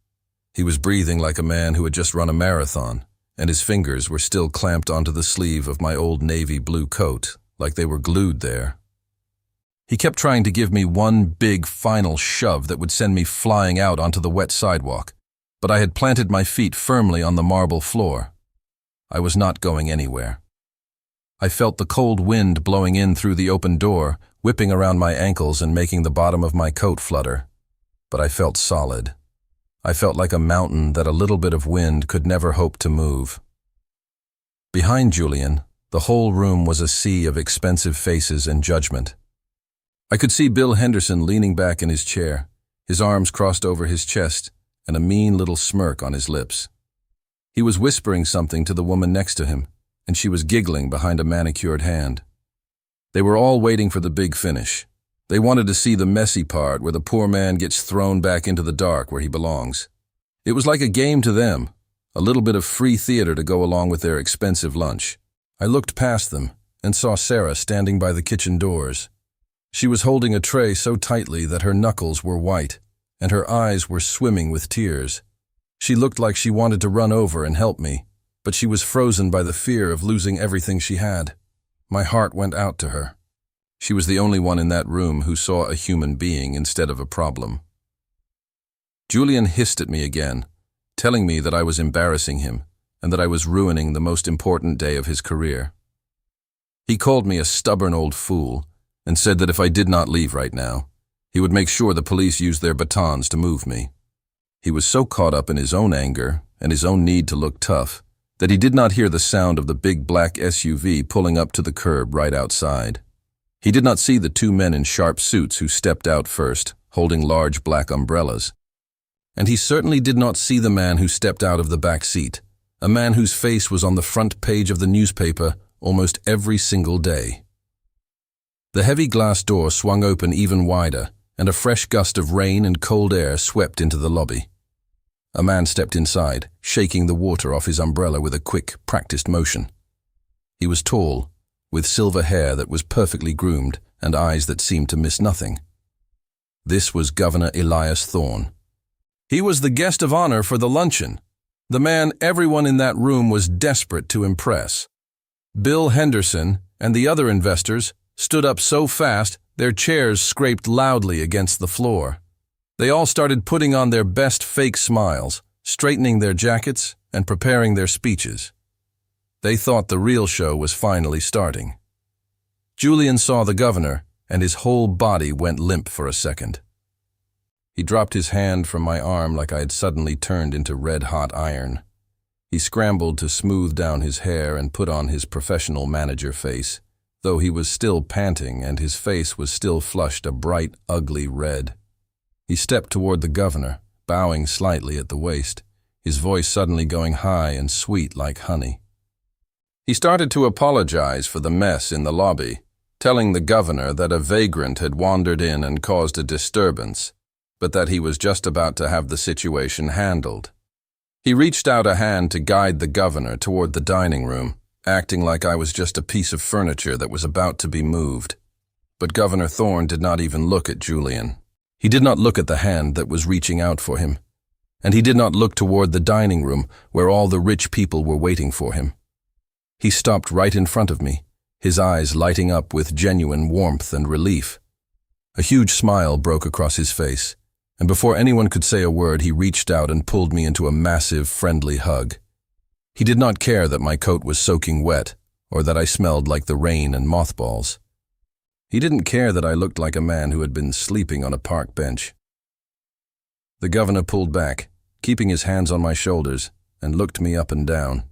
He was breathing like a man who had just run a marathon, and his fingers were still clamped onto the sleeve of my old navy blue coat, like they were glued there. He kept trying to give me one big final shove that would send me flying out onto the wet sidewalk, but I had planted my feet firmly on the marble floor. I was not going anywhere. I felt the cold wind blowing in through the open door, whipping around my ankles and making the bottom of my coat flutter. But I felt solid. I felt like a mountain that a little bit of wind could never hope to move. Behind Julian, the whole room was a sea of expensive faces and judgment. I could see Bill Henderson leaning back in his chair, his arms crossed over his chest, and a mean little smirk on his lips. He was whispering something to the woman next to him, and she was giggling behind a manicured hand. They were all waiting for the big finish. They wanted to see the messy part where the poor man gets thrown back into the dark where he belongs. It was like a game to them, a little bit of free theater to go along with their expensive lunch. I looked past them and saw Sarah standing by the kitchen doors. She was holding a tray so tightly that her knuckles were white, and her eyes were swimming with tears. She looked like she wanted to run over and help me, but she was frozen by the fear of losing everything she had. My heart went out to her. She was the only one in that room who saw a human being instead of a problem. Julian hissed at me again, telling me that I was embarrassing him and that I was ruining the most important day of his career. He called me a stubborn old fool and said that if I did not leave right now, he would make sure the police used their batons to move me. He was so caught up in his own anger and his own need to look tough that he did not hear the sound of the big black SUV pulling up to the curb right outside. He did not see the two men in sharp suits who stepped out first, holding large black umbrellas. And he certainly did not see the man who stepped out of the back seat, a man whose face was on the front page of the newspaper almost every single day. The heavy glass door swung open even wider, and a fresh gust of rain and cold air swept into the lobby. A man stepped inside, shaking the water off his umbrella with a quick, practiced motion. He was tall, with silver hair that was perfectly groomed and eyes that seemed to miss nothing. This was Governor Elias Thorne. He was the guest of honor for the luncheon, the man everyone in that room was desperate to impress. Bill Henderson and the other investors stood up so fast their chairs scraped loudly against the floor. They all started putting on their best fake smiles, straightening their jackets, and preparing their speeches. They thought the real show was finally starting. Julian saw the governor, and his whole body went limp for a second. He dropped his hand from my arm like I had suddenly turned into red-hot iron. He scrambled to smooth down his hair and put on his professional manager face, though he was still panting and his face was still flushed a bright, ugly red. He stepped toward the governor, bowing slightly at the waist, his voice suddenly going high and sweet like honey. He started to apologize for the mess in the lobby, telling the governor that a vagrant had wandered in and caused a disturbance, but that he was just about to have the situation handled. He reached out a hand to guide the governor toward the dining room, acting like I was just a piece of furniture that was about to be moved. But Governor Thorne did not even look at Julian. He did not look at the hand that was reaching out for him. And he did not look toward the dining room where all the rich people were waiting for him. He stopped right in front of me, his eyes lighting up with genuine warmth and relief. A huge smile broke across his face, and before anyone could say a word, he reached out and pulled me into a massive, friendly hug. He did not care that my coat was soaking wet, or that I smelled like the rain and mothballs. He didn't care that I looked like a man who had been sleeping on a park bench. The governor pulled back, keeping his hands on my shoulders, and looked me up and down.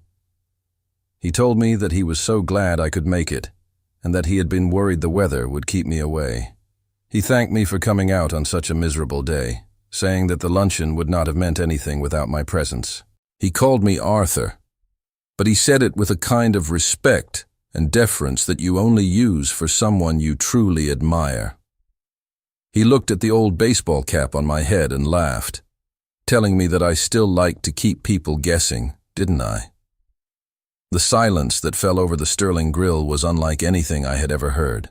He told me that he was so glad I could make it, and that he had been worried the weather would keep me away. He thanked me for coming out on such a miserable day, saying that the luncheon would not have meant anything without my presence. He called me Arthur, but he said it with a kind of respect and deference that you only use for someone you truly admire. He looked at the old baseball cap on my head and laughed, telling me that I still liked to keep people guessing, didn't I? The silence that fell over the Sterling grill was unlike anything I had ever heard.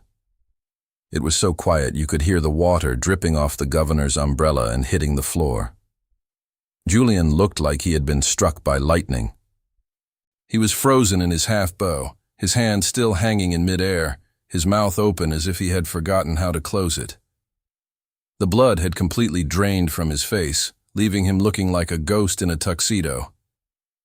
It was so quiet you could hear the water dripping off the governor's umbrella and hitting the floor. Julian looked like he had been struck by lightning. He was frozen in his half-bow, his hand still hanging in midair, his mouth open as if he had forgotten how to close it. The blood had completely drained from his face, leaving him looking like a ghost in a tuxedo.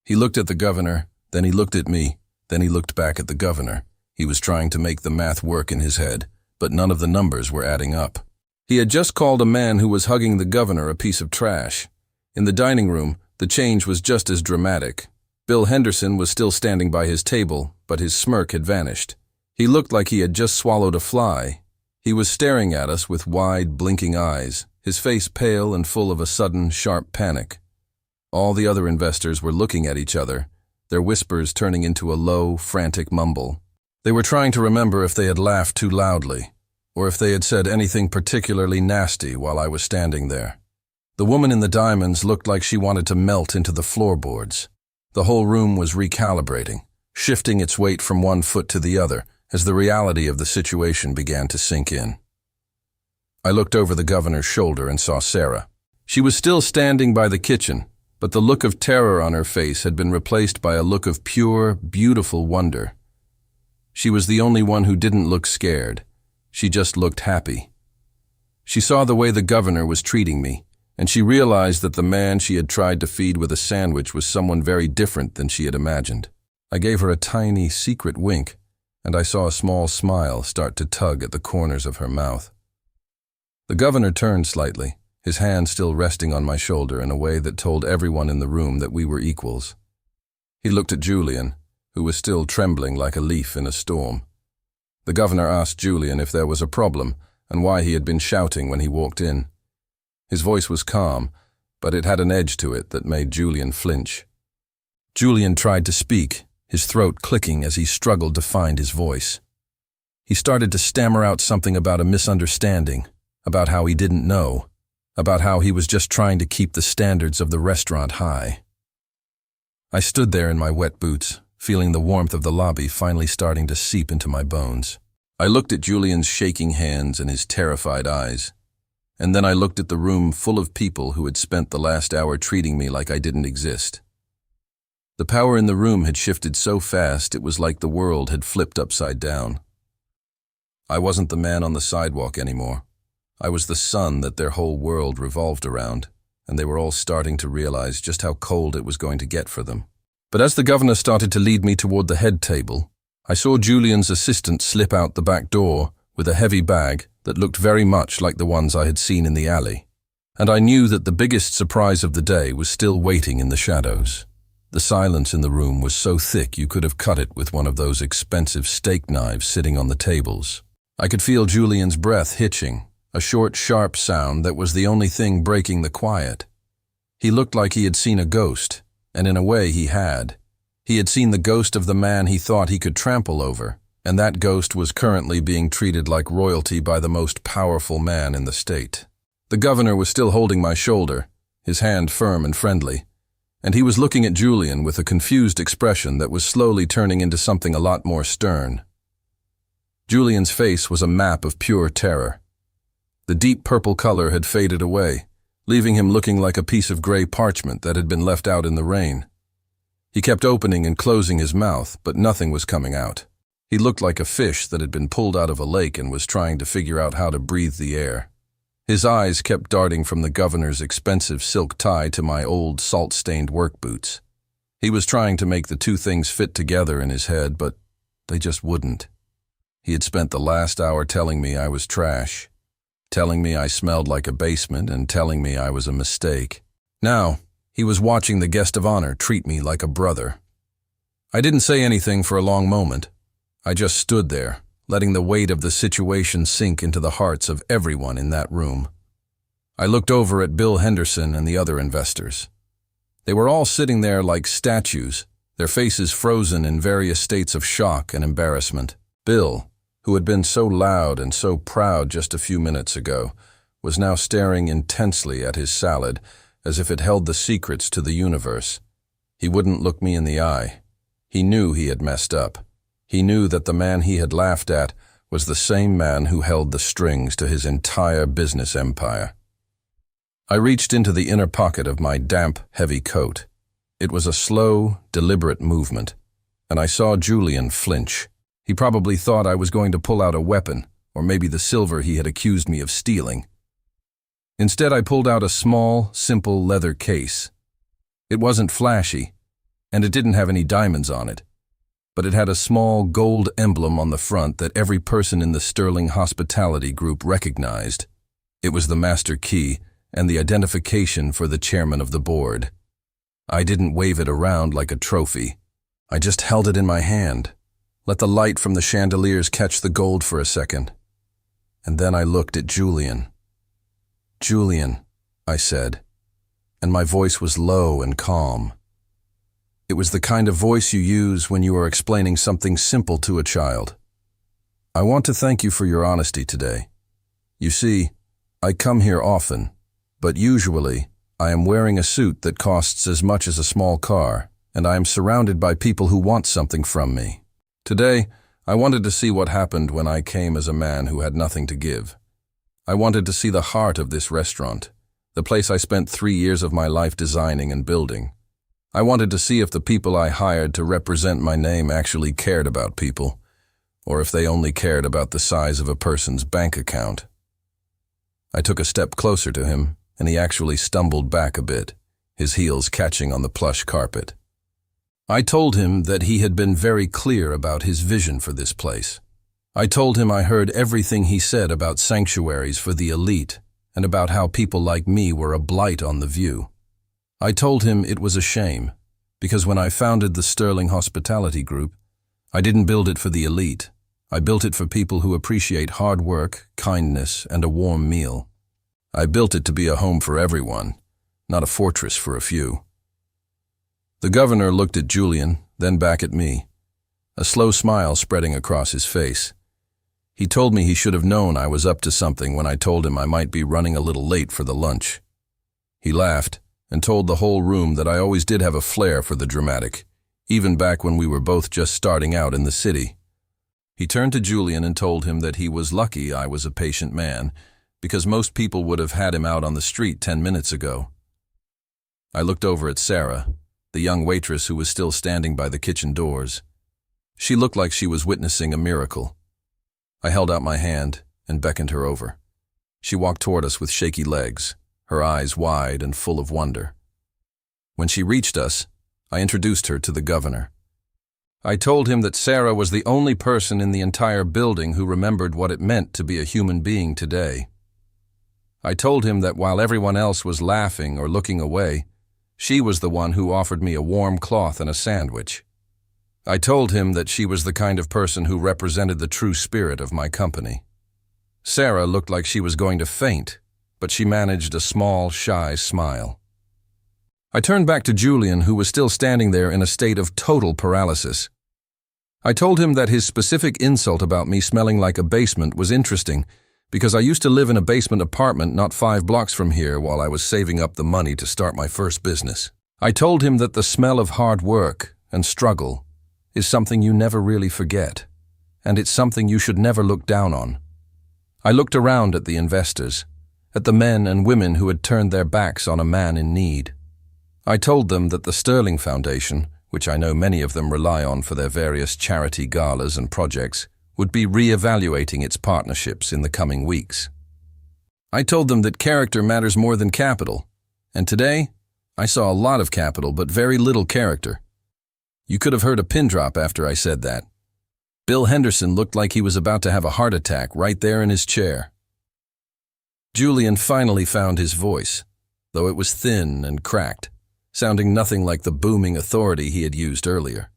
He looked at the governor, then he looked at me, then he looked back at the governor. He was trying to make the math work in his head, but none of the numbers were adding up. He had just called a man who was hugging the governor a piece of trash. In the dining room, the change was just as dramatic. Bill Henderson was still standing by his table, but his smirk had vanished. He looked like he had just swallowed a fly. He was staring at us with wide, blinking eyes, his face pale and full of a sudden, sharp panic. All the other investors were looking at each other, their whispers turning into a low, frantic mumble. They were trying to remember if they had laughed too loudly, or if they had said anything particularly nasty while I was standing there. The woman in the diamonds looked like she wanted to melt into the floorboards. The whole room was recalibrating, shifting its weight from one foot to the other as the reality of the situation began to sink in. I looked over the governor's shoulder and saw Sarah. She was still standing by the kitchen, but the look of terror on her face had been replaced by a look of pure, beautiful wonder. She was the only one who didn't look scared. She just looked happy. She saw the way the governor was treating me, and she realized that the man she had tried to feed with a sandwich was someone very different than she had imagined. I gave her a tiny, secret wink, and I saw a small smile start to tug at the corners of her mouth. The governor turned slightly, his hand still resting on my shoulder in a way that told everyone in the room that we were equals. He looked at Julian, who was still trembling like a leaf in a storm. The governor asked Julian if there was a problem and why he had been shouting when he walked in. His voice was calm, but it had an edge to it that made Julian flinch. Julian tried to speak, his throat clicking as he struggled to find his voice. He started to stammer out something about a misunderstanding, about how he didn't know, about how he was just trying to keep the standards of the restaurant high. I stood there in my wet boots, feeling the warmth of the lobby finally starting to seep into my bones. I looked at Julian's shaking hands and his terrified eyes, and then I looked at the room full of people who had spent the last hour treating me like I didn't exist. The power in the room had shifted so fast it was like the world had flipped upside down. I wasn't the man on the sidewalk anymore. I was the sun that their whole world revolved around, and they were all starting to realize just how cold it was going to get for them. But as the governor started to lead me toward the head table, I saw Julian's assistant slip out the back door with a heavy bag that looked very much like the ones I had seen in the alley, and I knew that the biggest surprise of the day was still waiting in the shadows. The silence in the room was so thick you could have cut it with one of those expensive steak knives sitting on the tables. I could feel Julian's breath hitching, a short, sharp sound that was the only thing breaking the quiet. He looked like he had seen a ghost, and in a way he had. He had seen the ghost of the man he thought he could trample over, and that ghost was currently being treated like royalty by the most powerful man in the state. The governor was still holding my shoulder, his hand firm and friendly, and he was looking at Julian with a confused expression that was slowly turning into something a lot more stern. Julian's face was a map of pure terror. The deep purple color had faded away, leaving him looking like a piece of gray parchment that had been left out in the rain. He kept opening and closing his mouth, but nothing was coming out. He looked like a fish that had been pulled out of a lake and was trying to figure out how to breathe the air. His eyes kept darting from the governor's expensive silk tie to my old salt-stained work boots. He was trying to make the two things fit together in his head, but they just wouldn't. He had spent the last hour telling me I was trash, telling me I smelled like a basement, and telling me I was a mistake. Now, he was watching the guest of honor treat me like a brother. I didn't say anything for a long moment. I just stood there, letting the weight of the situation sink into the hearts of everyone in that room. I looked over at Bill Henderson and the other investors. They were all sitting there like statues, their faces frozen in various states of shock and embarrassment. Bill, who had been so loud and so proud just a few minutes ago, was now staring intensely at his salad as if it held the secrets to the universe. He wouldn't look me in the eye. He knew he had messed up. He knew that the man he had laughed at was the same man who held the strings to his entire business empire. I reached into the inner pocket of my damp, heavy coat. It was a slow, deliberate movement, and I saw Julian flinch. He probably thought I was going to pull out a weapon, or maybe the silver he had accused me of stealing. Instead, I pulled out a small, simple leather case. It wasn't flashy, and it didn't have any diamonds on it, but it had a small gold emblem on the front that every person in the Sterling Hospitality Group recognized. It was the master key and the identification for the chairman of the board. I didn't wave it around like a trophy. I just held it in my hand, let the light from the chandeliers catch the gold for a second, and then I looked at Julian. "Julian," I said, and my voice was low and calm. It was the kind of voice you use when you are explaining something simple to a child. "I want to thank you for your honesty today. You see, I come here often, but usually I am wearing a suit that costs as much as a small car, and I am surrounded by people who want something from me. Today, I wanted to see what happened when I came as a man who had nothing to give. I wanted to see the heart of this restaurant, the place I spent 3 years of my life designing and building. I wanted to see if the people I hired to represent my name actually cared about people, or if they only cared about the size of a person's bank account." I took a step closer to him, and he actually stumbled back a bit, his heels catching on the plush carpet. I told him that he had been very clear about his vision for this place. I told him I heard everything he said about sanctuaries for the elite and about how people like me were a blight on the view. I told him it was a shame, Because when I founded the Sterling Hospitality Group, I didn't build it for the elite. I built it for people who appreciate hard work, kindness, and a warm meal. I built it to be a home for everyone, not a fortress for a few. The governor looked at Julian, then back at me, a slow smile spreading across his face. He told me he should have known I was up to something when I told him I might be running a little late for the lunch. He laughed and told the whole room that I always did have a flair for the dramatic, even back when we were both just starting out in the city. He turned to Julian and told him that he was lucky I was a patient man, because most people would have had him out on the street 10 minutes ago. I looked over at Sarah, the young waitress who was still standing by the kitchen doors. She looked like she was witnessing a miracle. I held out my hand and beckoned her over. She walked toward us with shaky legs, her eyes wide and full of wonder. When she reached us, I introduced her to the governor. I told him that Sarah was the only person in the entire building who remembered what it meant to be a human being today. I told him that while everyone else was laughing or looking away, she was the one who offered me a warm cloth and a sandwich. I told him that she was the kind of person who represented the true spirit of my company. Sarah looked like she was going to faint, but she managed a small, shy smile. I turned back to Julian, who was still standing there in a state of total paralysis. I told him that his specific insult about me smelling like a basement was interesting, because I used to live in a basement apartment not 5 blocks from here while I was saving up the money to start my first business. I told him that the smell of hard work and struggle is something you never really forget, and it's something you should never look down on. I looked around at the investors, at the men and women who had turned their backs on a man in need. I told them that the Sterling Foundation, which I know many of them rely on for their various charity galas and projects, would be re-evaluating its partnerships in the coming weeks. I told them that character matters more than capital, and today I saw a lot of capital but very little character. You could have heard a pin drop after I said that. Bill Henderson looked like he was about to have a heart attack right there in his chair. Julian finally found his voice, though it was thin and cracked, sounding nothing like the booming authority he had used earlier.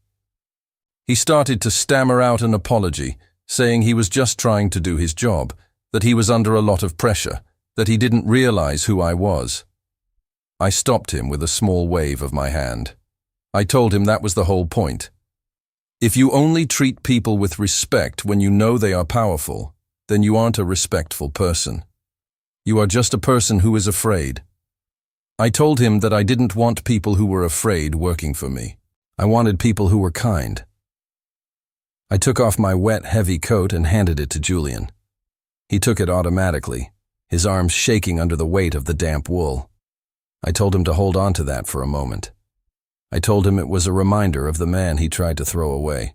He started to stammer out an apology, saying he was just trying to do his job, that he was under a lot of pressure, that he didn't realize who I was. I stopped him with a small wave of my hand. I told him that was the whole point. If you only treat people with respect when you know they are powerful, then you aren't a respectful person. You are just a person who is afraid. I told him that I didn't want people who were afraid working for me. I wanted people who were kind. I took off my wet, heavy coat and handed it to Julian. He took it automatically, his arms shaking under the weight of the damp wool. I told him to hold on to that for a moment. I told him it was a reminder of the man he tried to throw away.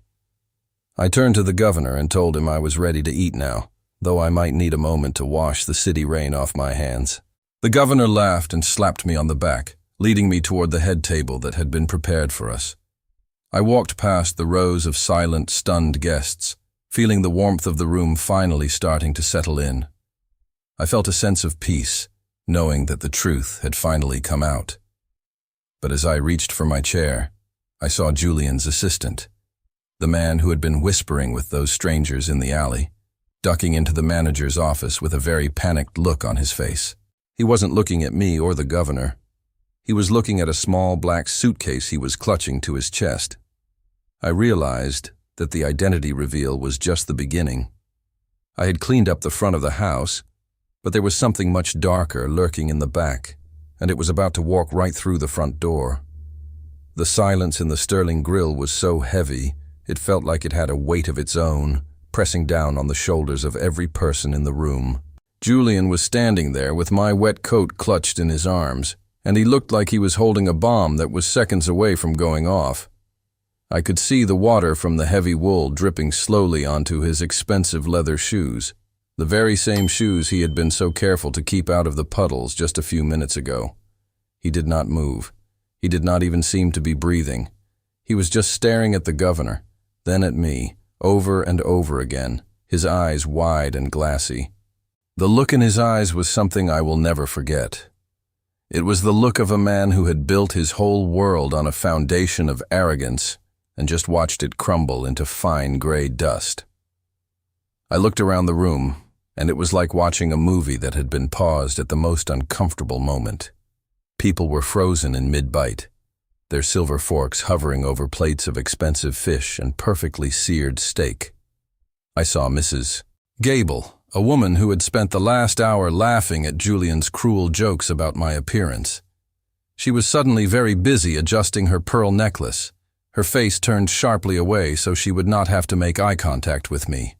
I turned to the governor and told him I was ready to eat now, though I might need a moment to wash the city rain off my hands. The governor laughed and slapped me on the back, leading me toward the head table that had been prepared for us. I walked past the rows of silent, stunned guests, feeling the warmth of the room finally starting to settle in. I felt a sense of peace, knowing that the truth had finally come out. But as I reached for my chair, I saw Julian's assistant, the man who had been whispering with those strangers in the alley, ducking into the manager's office with a very panicked look on his face. He wasn't looking at me or the governor. He was looking at a small black suitcase he was clutching to his chest. I realized that the identity reveal was just the beginning. I had cleaned up the front of the house, but there was something much darker lurking in the back, and it was about to walk right through the front door. The silence in the Sterling grill was so heavy, it felt like it had a weight of its own, pressing down on the shoulders of every person in the room. Julian was standing there with my wet coat clutched in his arms, and he looked like he was holding a bomb that was seconds away from going off. I could see the water from the heavy wool dripping slowly onto his expensive leather shoes, the very same shoes he had been so careful to keep out of the puddles just a few minutes ago. He did not move. He did not even seem to be breathing. He was just staring at the governor, then at me, over and over again, his eyes wide and glassy. The look in his eyes was something I will never forget. It was the look of a man who had built his whole world on a foundation of arrogance and just watched it crumble into fine gray dust. I looked around the room, and it was like watching a movie that had been paused at the most uncomfortable moment. People were frozen in mid-bite, their silver forks hovering over plates of expensive fish and perfectly seared steak. I saw Mrs. Gable, a woman who had spent the last hour laughing at Julian's cruel jokes about my appearance. She was suddenly very busy adjusting her pearl necklace, her face turned sharply away so she would not have to make eye contact with me.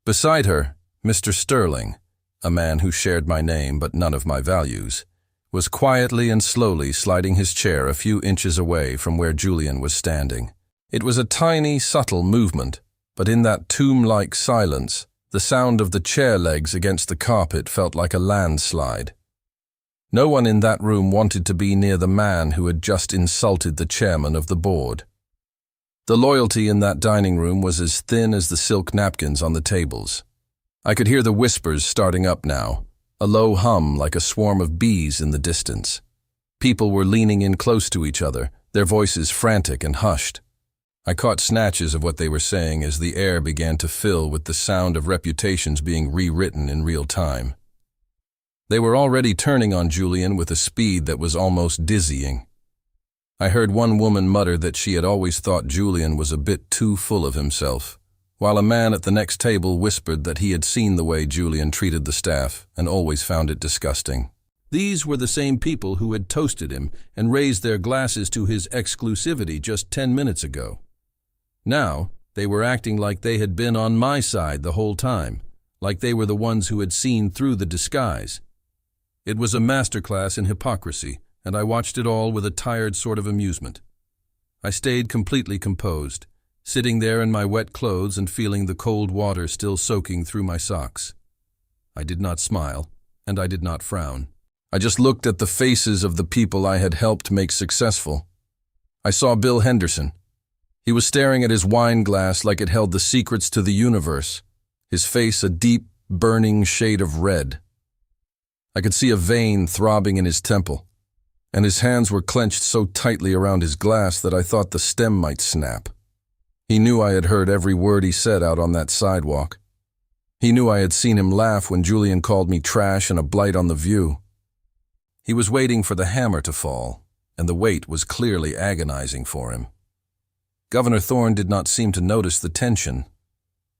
Beside her, Mr. Sterling, a man who shared my name but none of my values, was quietly and slowly sliding his chair a few inches away from where Julian was standing. It was a tiny, subtle movement, but in that tomb-like silence, the sound of the chair legs against the carpet felt like a landslide. No one in that room wanted to be near the man who had just insulted the chairman of the board. The loyalty in that dining room was as thin as the silk napkins on the tables. I could hear the whispers starting up now, a low hum like a swarm of bees in the distance. People were leaning in close to each other, their voices frantic and hushed. I caught snatches of what they were saying as the air began to fill with the sound of reputations being rewritten in real time. They were already turning on Julian with a speed that was almost dizzying. I heard one woman mutter that she had always thought Julian was a bit too full of himself, while a man at the next table whispered that he had seen the way Julian treated the staff and always found it disgusting. These were the same people who had toasted him and raised their glasses to his exclusivity just 10 minutes ago. Now, they were acting like they had been on my side the whole time, like they were the ones who had seen through the disguise. It was a masterclass in hypocrisy, and I watched it all with a tired sort of amusement. I stayed completely composed, sitting there in my wet clothes and feeling the cold water still soaking through my socks. I did not smile, and I did not frown. I just looked at the faces of the people I had helped make successful. I saw Bill Henderson. He was staring at his wine glass like it held the secrets to the universe, his face a deep, burning shade of red. I could see a vein throbbing in his temple, and his hands were clenched so tightly around his glass that I thought the stem might snap. He knew I had heard every word he said out on that sidewalk. He knew I had seen him laugh when Julian called me trash and a blight on the view. He was waiting for the hammer to fall, and the wait was clearly agonizing for him. Governor Thorne did not seem to notice the tension,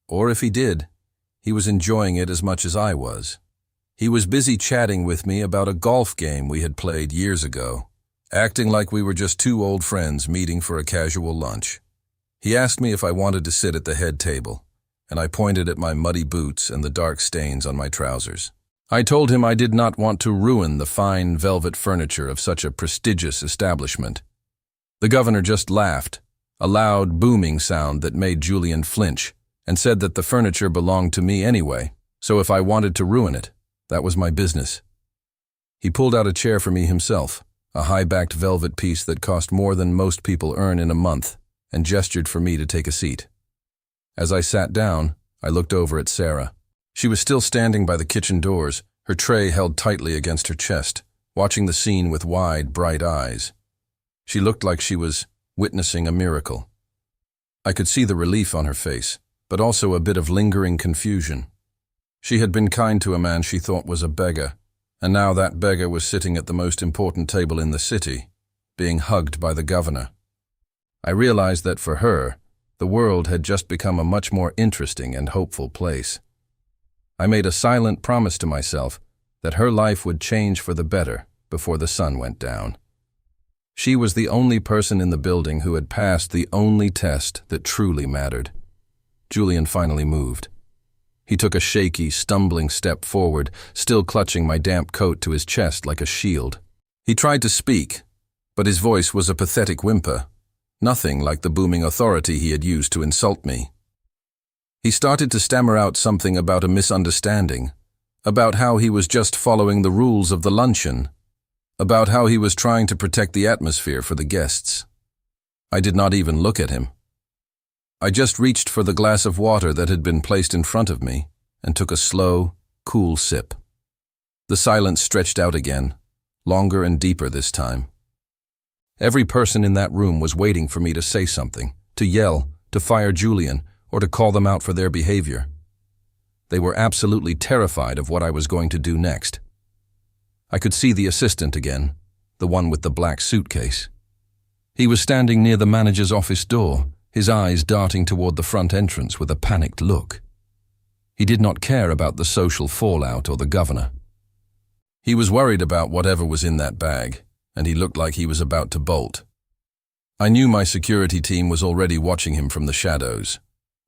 or if he did, he was enjoying it as much as I was. He was busy chatting with me about a golf game we had played years ago, acting like we were just two old friends meeting for a casual lunch. He asked me if I wanted to sit at the head table, and I pointed at my muddy boots and the dark stains on my trousers. I told him I did not want to ruin the fine velvet furniture of such a prestigious establishment. The governor just laughed, a loud, booming sound that made Julian flinch, and said that the furniture belonged to me anyway, so if I wanted to ruin it, that was my business. He pulled out a chair for me himself, a high-backed velvet piece that cost more than most people earn in a month, and gestured for me to take a seat. As I sat down, I looked over at Sarah. She was still standing by the kitchen doors, her tray held tightly against her chest, watching the scene with wide, bright eyes. She looked like she was witnessing a miracle. I could see the relief on her face, but also a bit of lingering confusion. She had been kind to a man she thought was a beggar, and now that beggar was sitting at the most important table in the city, being hugged by the governor. I realized that for her, the world had just become a much more interesting and hopeful place. I made a silent promise to myself that her life would change for the better before the sun went down. She was the only person in the building who had passed the only test that truly mattered. Julian finally moved. He took a shaky, stumbling step forward, still clutching my damp coat to his chest like a shield. He tried to speak, but his voice was a pathetic whimper, nothing like the booming authority he had used to insult me. He started to stammer out something about a misunderstanding, about how he was just following the rules of the luncheon, about how he was trying to protect the atmosphere for the guests. I did not even look at him. I just reached for the glass of water that had been placed in front of me and took a slow, cool sip. The silence stretched out again, longer and deeper this time. Every person in that room was waiting for me to say something, to yell, to fire Julian, or to call them out for their behavior. They were absolutely terrified of what I was going to do next. I could see the assistant again, the one with the black suitcase. He was standing near the manager's office door, his eyes darting toward the front entrance with a panicked look. He did not care about the social fallout or the governor. He was worried about whatever was in that bag, and he looked like he was about to bolt. I knew my security team was already watching him from the shadows,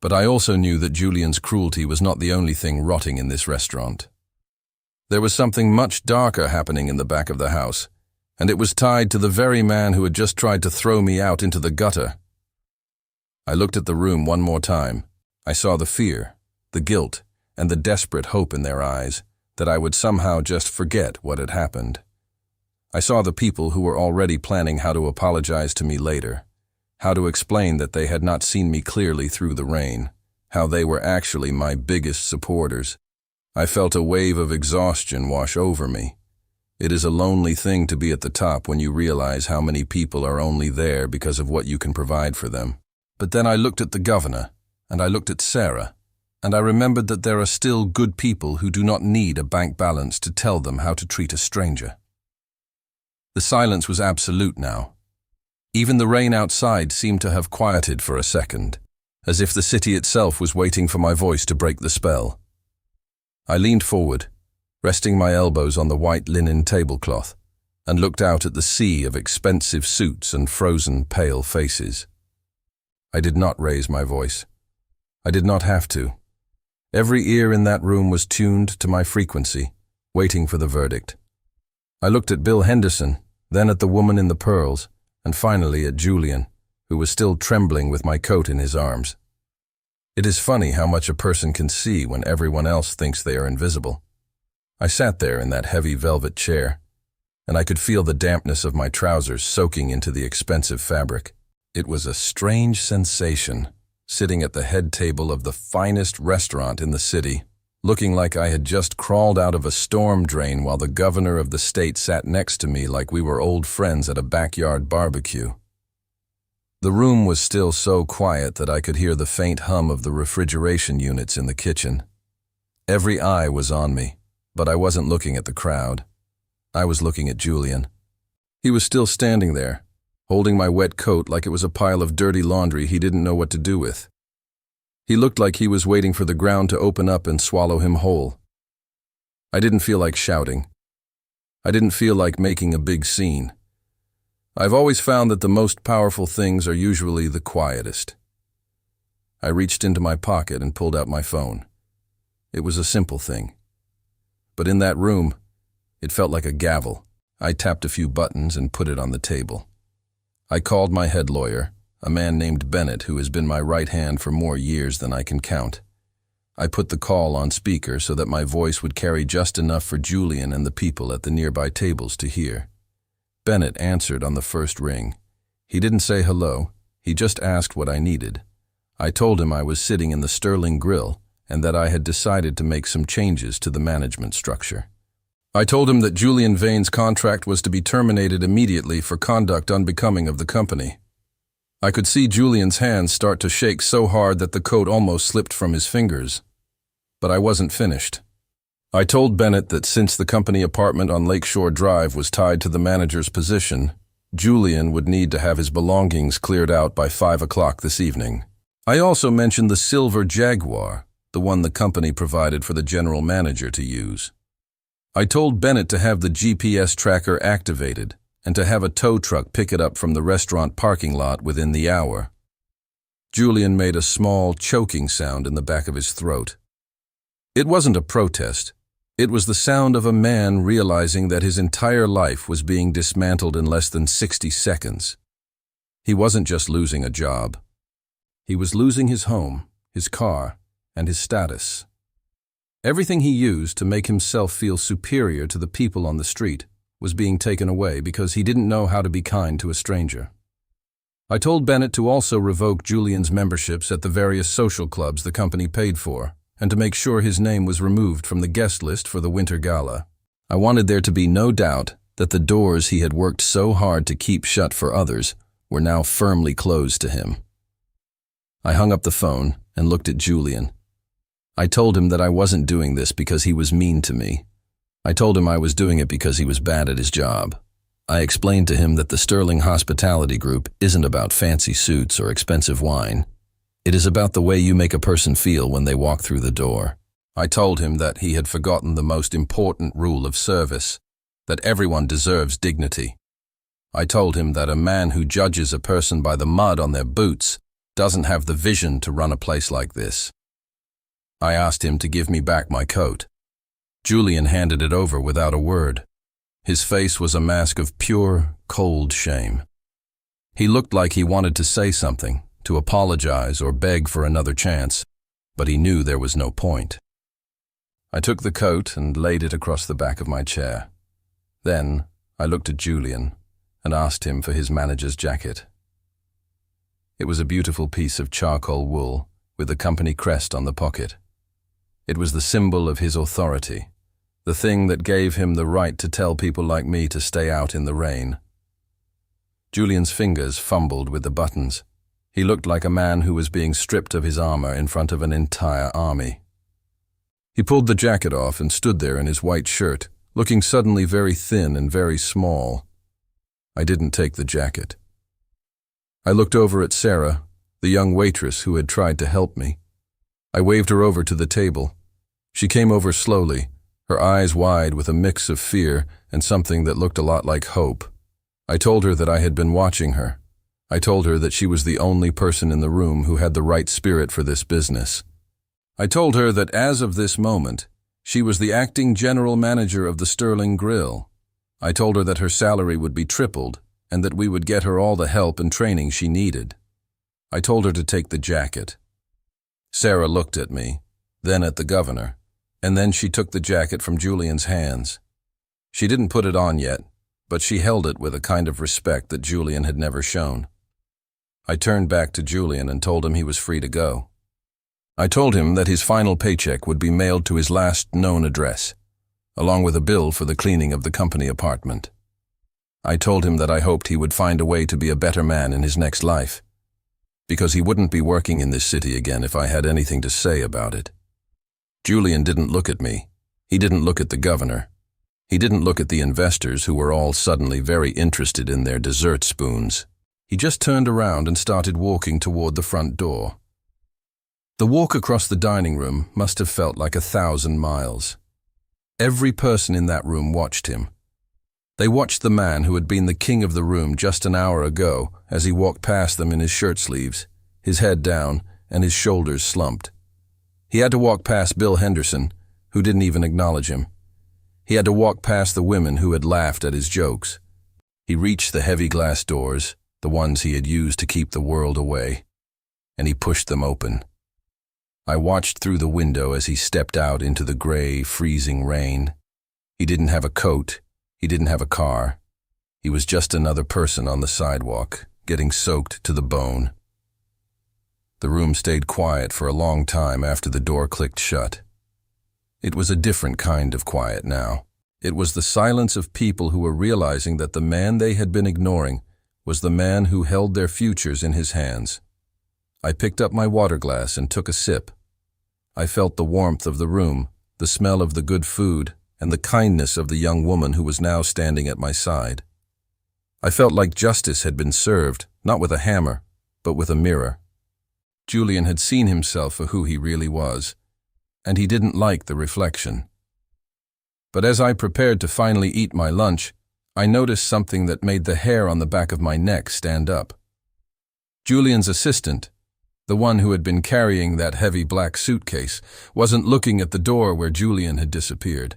but I also knew that Julian's cruelty was not the only thing rotting in this restaurant. There was something much darker happening in the back of the house, and it was tied to the very man who had just tried to throw me out into the gutter. I looked at the room one more time. I saw the fear, the guilt, and the desperate hope in their eyes that I would somehow just forget what had happened. I saw the people who were already planning how to apologize to me later, how to explain that they had not seen me clearly through the rain, how they were actually my biggest supporters. I felt a wave of exhaustion wash over me. It is a lonely thing to be at the top when you realize how many people are only there because of what you can provide for them. But then I looked at the governor, and I looked at Sarah, and I remembered that there are still good people who do not need a bank balance to tell them how to treat a stranger. The silence was absolute now. Even the rain outside seemed to have quieted for a second, as if the city itself was waiting for my voice to break the spell. I leaned forward, resting my elbows on the white linen tablecloth, and looked out at the sea of expensive suits and frozen, pale faces. I did not raise my voice. I did not have to. Every ear in that room was tuned to my frequency, waiting for the verdict. I looked at Bill Henderson, then at the woman in the pearls, and finally at Julian, who was still trembling with my coat in his arms. It is funny how much a person can see when everyone else thinks they are invisible. I sat there in that heavy velvet chair, and I could feel the dampness of my trousers soaking into the expensive fabric. It was a strange sensation, sitting at the head table of the finest restaurant in the city, looking like I had just crawled out of a storm drain while the governor of the state sat next to me like we were old friends at a backyard barbecue. The room was still so quiet that I could hear the faint hum of the refrigeration units in the kitchen. Every eye was on me, but I wasn't looking at the crowd. I was looking at Julian. He was still standing there, holding my wet coat like it was a pile of dirty laundry he didn't know what to do with. He looked like he was waiting for the ground to open up and swallow him whole. I didn't feel like shouting. I didn't feel like making a big scene. I've always found that the most powerful things are usually the quietest. I reached into my pocket and pulled out my phone. It was a simple thing. But in that room, it felt like a gavel. I tapped a few buttons and put it on the table. I called my head lawyer, a man named Bennett who has been my right hand for more years than I can count. I put the call on speaker so that my voice would carry just enough for Julian and the people at the nearby tables to hear. Bennett answered on the first ring. He didn't say hello, he just asked what I needed. I told him I was sitting in the Sterling Grill and that I had decided to make some changes to the management structure. I told him that Julian Vane's contract was to be terminated immediately for conduct unbecoming of the company. I could see Julian's hands start to shake so hard that the coat almost slipped from his fingers. But I wasn't finished. I told Bennett that since the company apartment on Lakeshore Drive was tied to the manager's position, Julian would need to have his belongings cleared out by 5 o'clock this evening. I also mentioned the silver Jaguar, the one the company provided for the general manager to use. I told Bennett to have the GPS tracker activated and to have a tow truck pick it up from the restaurant parking lot within the hour. Julian made a small, choking sound in the back of his throat. It wasn't a protest. It was the sound of a man realizing that his entire life was being dismantled in less than 60 seconds. He wasn't just losing a job. He was losing his home, his car, and his status. Everything he used to make himself feel superior to the people on the street was being taken away because he didn't know how to be kind to a stranger. I told Bennett to also revoke Julian's memberships at the various social clubs the company paid for, and to make sure his name was removed from the guest list for the Winter Gala. I wanted there to be no doubt that the doors he had worked so hard to keep shut for others were now firmly closed to him. I hung up the phone and looked at Julian. I told him that I wasn't doing this because he was mean to me. I told him I was doing it because he was bad at his job. I explained to him that the Sterling Hospitality Group isn't about fancy suits or expensive wine. It is about the way you make a person feel when they walk through the door. I told him that he had forgotten the most important rule of service, that everyone deserves dignity. I told him that a man who judges a person by the mud on their boots doesn't have the vision to run a place like this. I asked him to give me back my coat. Julian handed it over without a word. His face was a mask of pure, cold shame. He looked like he wanted to say something, to apologize or beg for another chance, but he knew there was no point. I took the coat and laid it across the back of my chair. Then I looked at Julian and asked him for his manager's jacket. It was a beautiful piece of charcoal wool with the company crest on the pocket. It was the symbol of his authority, the thing that gave him the right to tell people like me to stay out in the rain. Julian's fingers fumbled with the buttons. He looked like a man who was being stripped of his armor in front of an entire army. He pulled the jacket off and stood there in his white shirt, looking suddenly very thin and very small. I didn't take the jacket. I looked over at Sarah, the young waitress who had tried to help me. I waved her over to the table. She came over slowly, her eyes wide with a mix of fear and something that looked a lot like hope. I told her that I had been watching her. I told her that she was the only person in the room who had the right spirit for this business. I told her that as of this moment, she was the acting general manager of the Sterling Grill. I told her that her salary would be tripled and that we would get her all the help and training she needed. I told her to take the jacket. Sarah looked at me, then at the governor, and then she took the jacket from Julian's hands. She didn't put it on yet, but she held it with a kind of respect that Julian had never shown. I turned back to Julian and told him he was free to go. I told him that his final paycheck would be mailed to his last known address, along with a bill for the cleaning of the company apartment. I told him that I hoped he would find a way to be a better man in his next life, because he wouldn't be working in this city again if I had anything to say about it. Julian didn't look at me. He didn't look at the governor. He didn't look at the investors who were all suddenly very interested in their dessert spoons. He just turned around and started walking toward the front door. The walk across the dining room must have felt like 1,000 miles. Every person in that room watched him. They watched the man who had been the king of the room just an hour ago as he walked past them in his shirt sleeves, his head down and his shoulders slumped. He had to walk past Bill Henderson, who didn't even acknowledge him. He had to walk past the women who had laughed at his jokes. He reached the heavy glass doors, the ones he had used to keep the world away, and he pushed them open. I watched through the window as he stepped out into the gray, freezing rain. He didn't have a coat. He didn't have a car. He was just another person on the sidewalk, getting soaked to the bone. The room stayed quiet for a long time after the door clicked shut. It was a different kind of quiet now. It was the silence of people who were realizing that the man they had been ignoring was the man who held their futures in his hands. I picked up my water glass and took a sip. I felt the warmth of the room, the smell of the good food, and the kindness of the young woman who was now standing at my side. I felt like justice had been served, not with a hammer, but with a mirror. Julian had seen himself for who he really was, and he didn't like the reflection. But as I prepared to finally eat my lunch, I noticed something that made the hair on the back of my neck stand up. Julian's assistant, the one who had been carrying that heavy black suitcase, wasn't looking at the door where Julian had disappeared.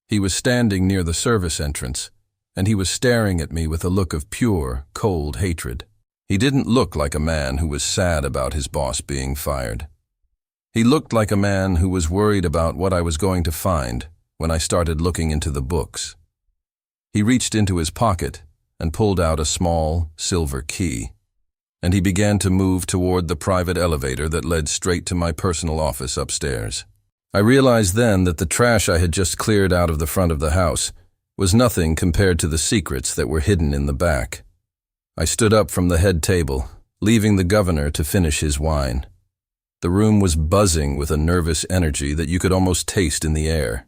He was standing near the service entrance, and he was staring at me with a look of pure, cold hatred. He didn't look like a man who was sad about his boss being fired. He looked like a man who was worried about what I was going to find when I started looking into the books. He reached into his pocket and pulled out a small, silver key, and he began to move toward the private elevator that led straight to my personal office upstairs. I realized then that the trash I had just cleared out of the front of the house was nothing compared to the secrets that were hidden in the back. I stood up from the head table, leaving the governor to finish his wine. The room was buzzing with a nervous energy that you could almost taste in the air.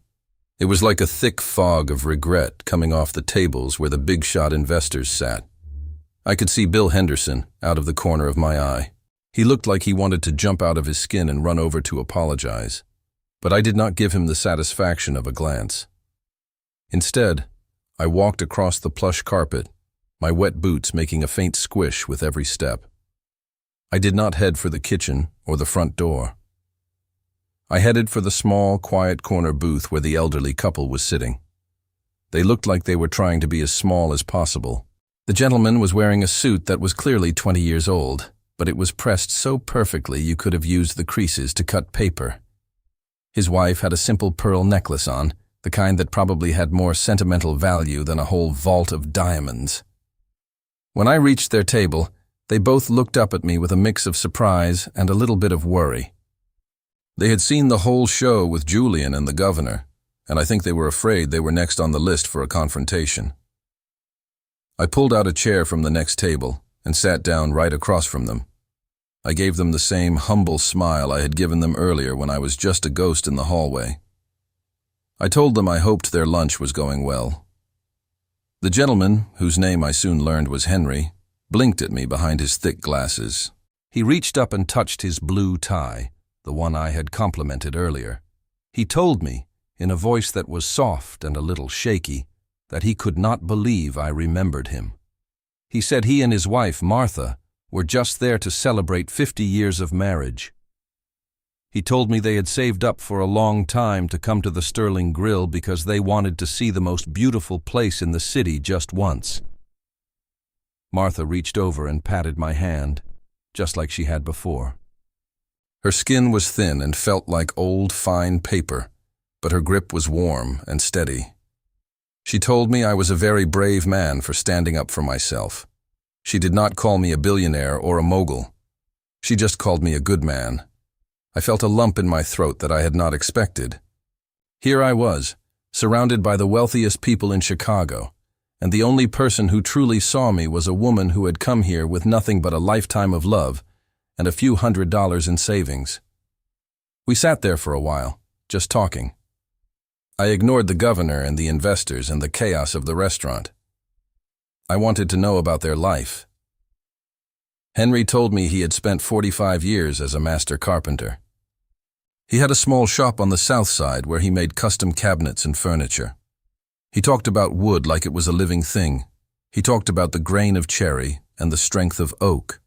It was like a thick fog of regret coming off the tables where the big-shot investors sat. I could see Bill Henderson out of the corner of my eye. He looked like he wanted to jump out of his skin and run over to apologize, but I did not give him the satisfaction of a glance. Instead, I walked across the plush carpet, my wet boots making a faint squish with every step. I did not head for the kitchen or the front door. I headed for the small, quiet corner booth where the elderly couple was sitting. They looked like they were trying to be as small as possible. The gentleman was wearing a suit that was clearly 20 years old, but it was pressed so perfectly you could have used the creases to cut paper. His wife had a simple pearl necklace on, the kind that probably had more sentimental value than a whole vault of diamonds. When I reached their table, they both looked up at me with a mix of surprise and a little bit of worry. They had seen the whole show with Julian and the governor, and I think they were afraid they were next on the list for a confrontation. I pulled out a chair from the next table and sat down right across from them. I gave them the same humble smile I had given them earlier when I was just a ghost in the hallway. I told them I hoped their lunch was going well. The gentleman, whose name I soon learned was Henry, blinked at me behind his thick glasses. He reached up and touched his blue tie, the one I had complimented earlier. He told me, in a voice that was soft and a little shaky, that he could not believe I remembered him. He said he and his wife, Martha, were just there to celebrate 50 years of marriage. He told me they had saved up for a long time to come to the Sterling Grill because they wanted to see the most beautiful place in the city just once. Martha reached over and patted my hand, just like she had before. Her skin was thin and felt like old, fine paper, but her grip was warm and steady. She told me I was a very brave man for standing up for myself. She did not call me a billionaire or a mogul. She just called me a good man. I felt a lump in my throat that I had not expected. Here I was, surrounded by the wealthiest people in Chicago, and the only person who truly saw me was a woman who had come here with nothing but a lifetime of love and a few $100s in savings. We sat there for a while, just talking. I ignored the governor and the investors and the chaos of the restaurant. I wanted to know about their life. Henry told me he had spent 45 years as a master carpenter. He had a small shop on the south side where he made custom cabinets and furniture. He talked about wood like it was a living thing. He talked about the grain of cherry and the strength of oak.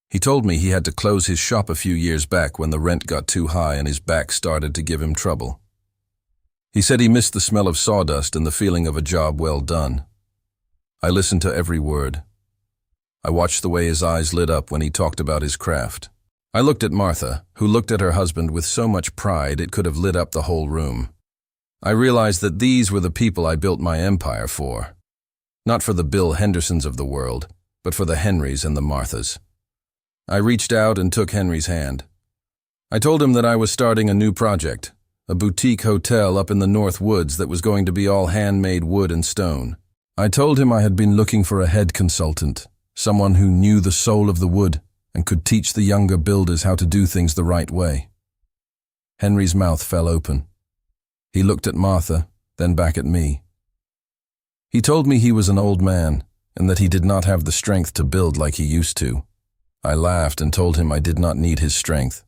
He told me he had to close his shop a few years back when the rent got too high and his back started to give him trouble. He said he missed the smell of sawdust and the feeling of a job well done. I listened to every word. I watched the way his eyes lit up when he talked about his craft. I looked at Martha, who looked at her husband with so much pride it could have lit up the whole room. I realized that these were the people I built my empire for. Not for the Bill Hendersons of the world, but for the Henrys and the Marthas. I reached out and took Henry's hand. I told him that I was starting a new project, a boutique hotel up in the North Woods that was going to be all handmade wood and stone. I told him I had been looking for a head consultant, someone who knew the soul of the wood and could teach the younger builders how to do things the right way. Henry's mouth fell open. He looked at Martha, then back at me. He told me he was an old man and that he did not have the strength to build like he used to. I laughed and told him I did not need his strength.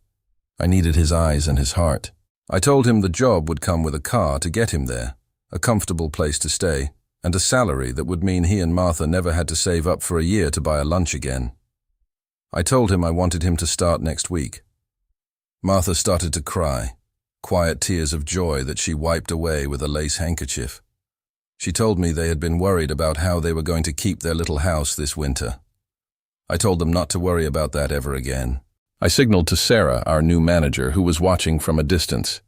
I needed his eyes and his heart. I told him the job would come with a car to get him there, a comfortable place to stay, and a salary that would mean he and Martha never had to save up for a year to buy a lunch again. I told him I wanted him to start next week. Martha started to cry, quiet tears of joy that she wiped away with a lace handkerchief. She told me they had been worried about how they were going to keep their little house this winter. I told them not to worry about that ever again. I signaled to Sarah, our new manager, who was watching from a distance.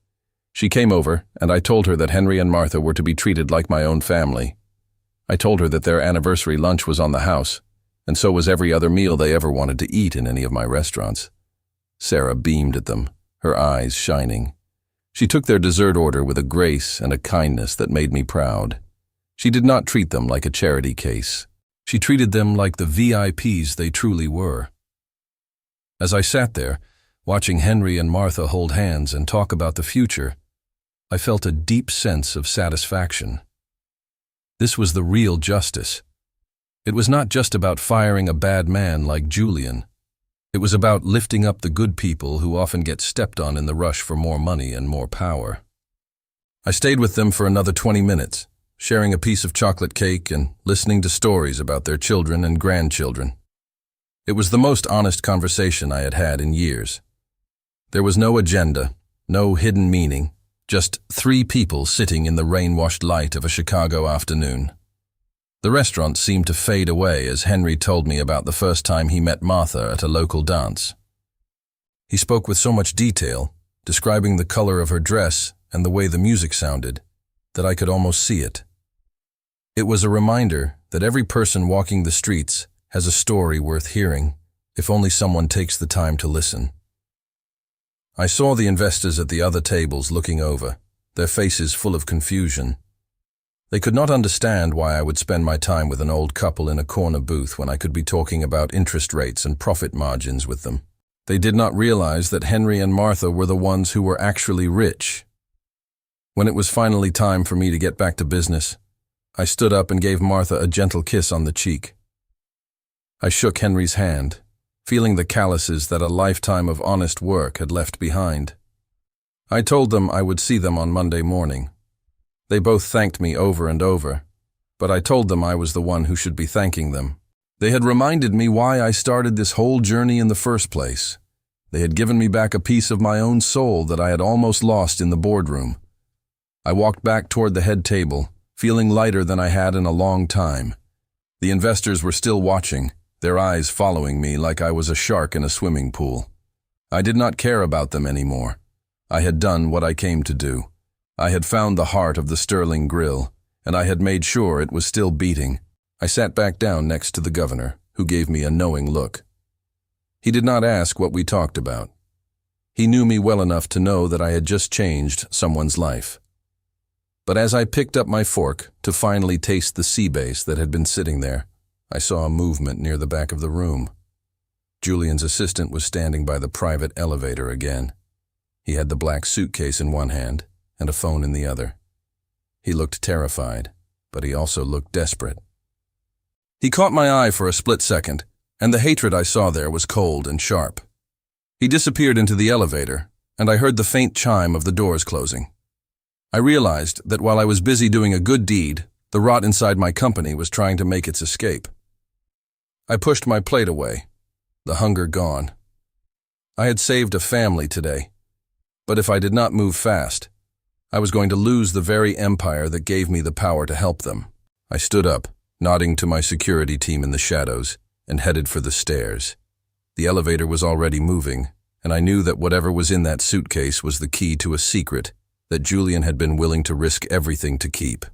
She came over, and I told her that Henry and Martha were to be treated like my own family. I told her that their anniversary lunch was on the house, and so was every other meal they ever wanted to eat in any of my restaurants. Sarah beamed at them, her eyes shining. She took their dessert order with a grace and a kindness that made me proud. She did not treat them like a charity case. She treated them like the VIPs they truly were. As I sat there, watching Henry and Martha hold hands and talk about the future, I felt a deep sense of satisfaction. This was the real justice. It was not just about firing a bad man like Julian. It was about lifting up the good people who often get stepped on in the rush for more money and more power. I stayed with them for another 20 minutes, sharing a piece of chocolate cake and listening to stories about their children and grandchildren. It was the most honest conversation I had had in years. There was no agenda, no hidden meaning, just three people sitting in the rain-washed light of a Chicago afternoon. The restaurant seemed to fade away as Henry told me about the first time he met Martha at a local dance. He spoke with so much detail, describing the color of her dress and the way the music sounded, that I could almost see it. It was a reminder that every person walking the streets has a story worth hearing, if only someone takes the time to listen. I saw the investors at the other tables looking over, their faces full of confusion. They could not understand why I would spend my time with an old couple in a corner booth when I could be talking about interest rates and profit margins with them. They did not realize that Henry and Martha were the ones who were actually rich. When it was finally time for me to get back to business, I stood up and gave Martha a gentle kiss on the cheek. I shook Henry's hand, feeling the calluses that a lifetime of honest work had left behind. I told them I would see them on Monday morning. They both thanked me over and over, but I told them I was the one who should be thanking them. They had reminded me why I started this whole journey in the first place. They had given me back a piece of my own soul that I had almost lost in the boardroom. I walked back toward the head table, feeling lighter than I had in a long time. The investors were still watching, their eyes following me like I was a shark in a swimming pool. I did not care about them anymore. I had done what I came to do. I had found the heart of the Sterling grill, and I had made sure it was still beating. I sat back down next to the governor, who gave me a knowing look. He did not ask what we talked about. He knew me well enough to know that I had just changed someone's life. But as I picked up my fork to finally taste the sea bass that had been sitting there, I saw a movement near the back of the room. Julian's assistant was standing by the private elevator again. He had the black suitcase in one hand and a phone in the other. He looked terrified, but he also looked desperate. He caught my eye for a split second, and the hatred I saw there was cold and sharp. He disappeared into the elevator, and I heard the faint chime of the doors closing. I realized that while I was busy doing a good deed, the rot inside my company was trying to make its escape. I pushed my plate away, the hunger gone. I had saved a family today, but if I did not move fast, I was going to lose the very empire that gave me the power to help them. I stood up, nodding to my security team in the shadows, and headed for the stairs. The elevator was already moving, and I knew that whatever was in that suitcase was the key to a secret that Julian had been willing to risk everything to keep.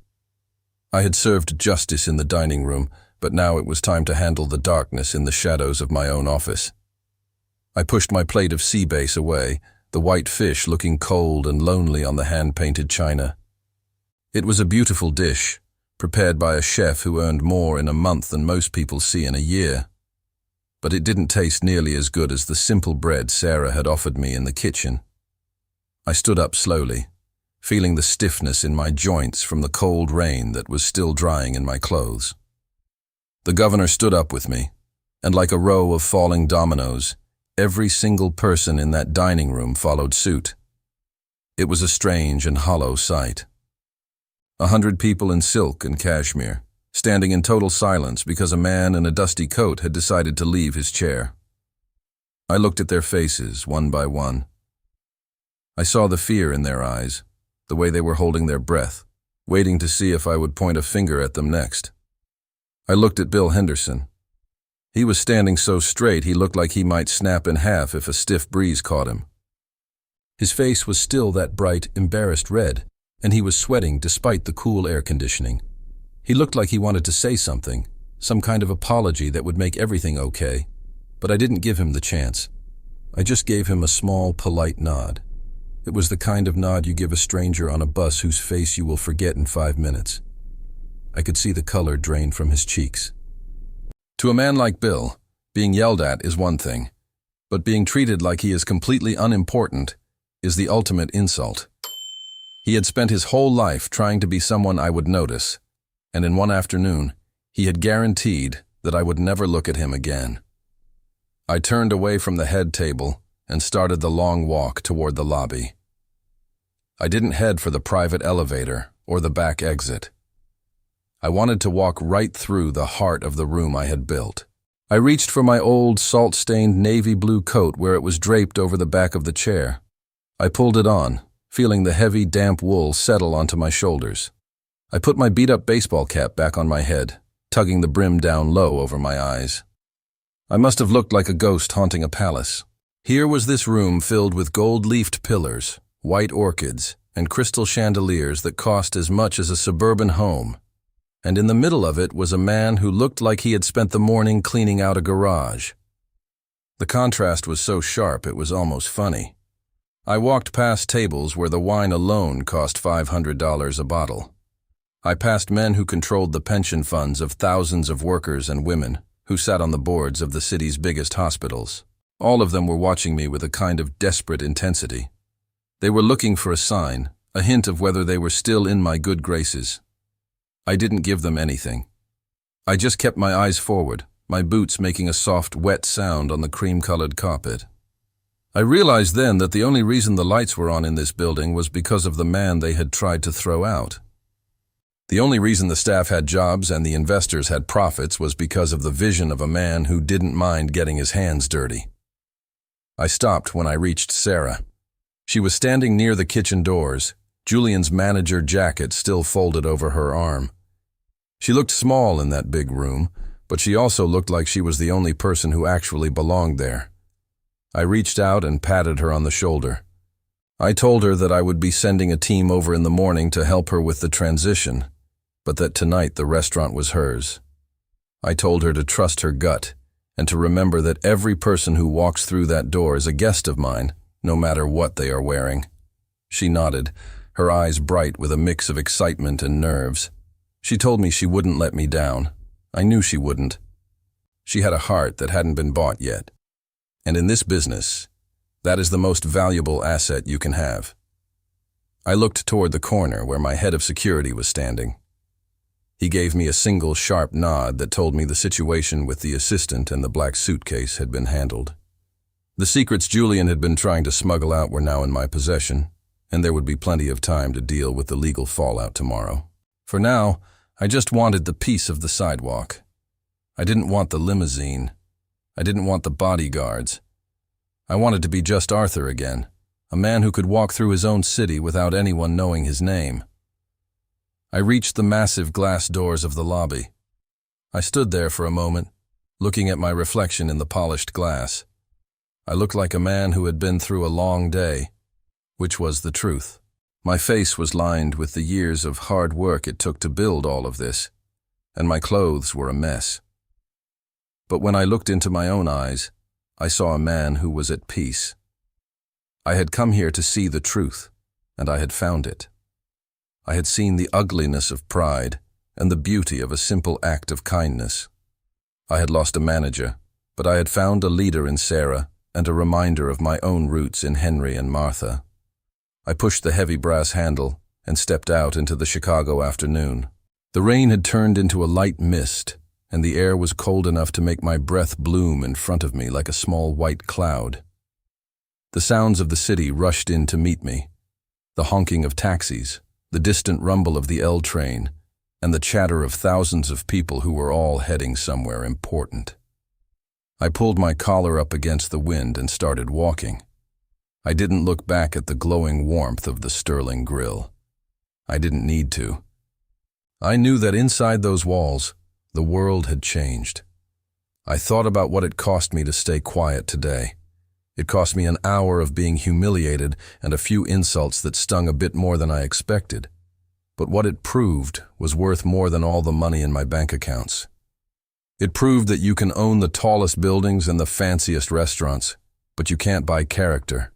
I had served justice in the dining room, but now it was time to handle the darkness in the shadows of my own office. I pushed my plate of sea bass away, the white fish looking cold and lonely on the hand-painted china. It was a beautiful dish, prepared by a chef who earned more in a month than most people see in a year. But it didn't taste nearly as good as the simple bread Sarah had offered me in the kitchen. I stood up slowly, feeling the stiffness in my joints from the cold rain that was still drying in my clothes. The governor stood up with me, and like a row of falling dominoes, every single person in that dining room followed suit. It was a strange and hollow sight. 100 people in silk and cashmere, standing in total silence because a man in a dusty coat had decided to leave his chair. I looked at their faces, one by one. I saw the fear in their eyes, the way they were holding their breath, waiting to see if I would point a finger at them next. I looked at Bill Henderson. He was standing so straight he looked like he might snap in half if a stiff breeze caught him. His face was still that bright, embarrassed red, and he was sweating despite the cool air conditioning. He looked like he wanted to say something, some kind of apology that would make everything okay, but I didn't give him the chance. I just gave him a small, polite nod. It was the kind of nod you give a stranger on a bus whose face you will forget in 5 minutes. I could see the color drain from his cheeks. To a man like Bill, being yelled at is one thing, but being treated like he is completely unimportant is the ultimate insult. He had spent his whole life trying to be someone I would notice, and in one afternoon, he had guaranteed that I would never look at him again. I turned away from the head table and started the long walk toward the lobby. I didn't head for the private elevator or the back exit. I wanted to walk right through the heart of the room I had built. I reached for my old salt-stained navy blue coat where it was draped over the back of the chair. I pulled it on, feeling the heavy, damp wool settle onto my shoulders. I put my beat-up baseball cap back on my head, tugging the brim down low over my eyes. I must have looked like a ghost haunting a palace. Here was this room filled with gold-leafed pillars, white orchids, and crystal chandeliers that cost as much as a suburban home. And in the middle of it was a man who looked like he had spent the morning cleaning out a garage. The contrast was so sharp it was almost funny. I walked past tables where the wine alone cost $500 a bottle. I passed men who controlled the pension funds of thousands of workers and women who sat on the boards of the city's biggest hospitals. All of them were watching me with a kind of desperate intensity. They were looking for a sign, a hint of whether they were still in my good graces. I didn't give them anything. I just kept my eyes forward, my boots making a soft, wet sound on the cream-colored carpet. I realized then that the only reason the lights were on in this building was because of the man they had tried to throw out. The only reason the staff had jobs and the investors had profits was because of the vision of a man who didn't mind getting his hands dirty. I stopped when I reached Sarah. She was standing near the kitchen doors, Julian's manager jacket still folded over her arm. She looked small in that big room, but she also looked like she was the only person who actually belonged there. I reached out and patted her on the shoulder. I told her that I would be sending a team over in the morning to help her with the transition, but that tonight the restaurant was hers. I told her to trust her gut and to remember that every person who walks through that door is a guest of mine, no matter what they are wearing. She nodded, her eyes bright with a mix of excitement and nerves. She told me she wouldn't let me down. I knew she wouldn't. She had a heart that hadn't been bought yet. And in this business, that is the most valuable asset you can have. I looked toward the corner where my head of security was standing. He gave me a single sharp nod that told me the situation with the assistant and the black suitcase had been handled. The secrets Julian had been trying to smuggle out were now in my possession, and there would be plenty of time to deal with the legal fallout tomorrow. For now, I just wanted the peace of the sidewalk. I didn't want the limousine. I didn't want the bodyguards. I wanted to be just Arthur again, a man who could walk through his own city without anyone knowing his name. I reached the massive glass doors of the lobby. I stood there for a moment, looking at my reflection in the polished glass. I looked like a man who had been through a long day, which was the truth. My face was lined with the years of hard work it took to build all of this, and my clothes were a mess. But when I looked into my own eyes, I saw a man who was at peace. I had come here to see the truth, and I had found it. I had seen the ugliness of pride and the beauty of a simple act of kindness. I had lost a manager, but I had found a leader in Sarah and a reminder of my own roots in Henry and Martha. I pushed the heavy brass handle and stepped out into the Chicago afternoon. The rain had turned into a light mist, and the air was cold enough to make my breath bloom in front of me like a small white cloud. The sounds of the city rushed in to meet me. The honking of taxis, the distant rumble of the L train, and the chatter of thousands of people who were all heading somewhere important. I pulled my collar up against the wind and started walking. I didn't look back at the glowing warmth of the Sterling grill. I didn't need to. I knew that inside those walls, the world had changed. I thought about what it cost me to stay quiet today. It cost me an hour of being humiliated and a few insults that stung a bit more than I expected. But what it proved was worth more than all the money in my bank accounts. It proved that you can own the tallest buildings and the fanciest restaurants, but you can't buy character.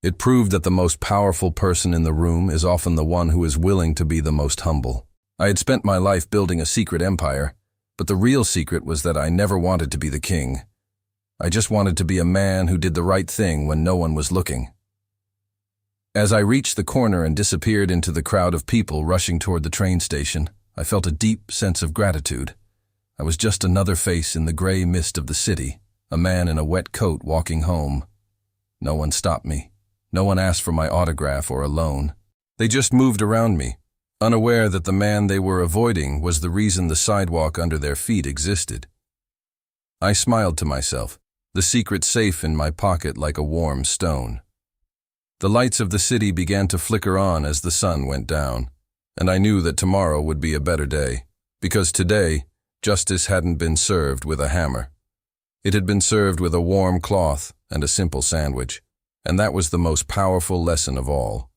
It proved that the most powerful person in the room is often the one who is willing to be the most humble. I had spent my life building a secret empire, but the real secret was that I never wanted to be the king. I just wanted to be a man who did the right thing when no one was looking. As I reached the corner and disappeared into the crowd of people rushing toward the train station, I felt a deep sense of gratitude. I was just another face in the gray mist of the city, a man in a wet coat walking home. No one stopped me. No one asked for my autograph or a loan. They just moved around me, unaware that the man they were avoiding was the reason the sidewalk under their feet existed. I smiled to myself, the secret safe in my pocket like a warm stone. The lights of the city began to flicker on as the sun went down, and I knew that tomorrow would be a better day, because today, justice hadn't been served with a hammer. It had been served with a warm cloth and a simple sandwich, and that was the most powerful lesson of all.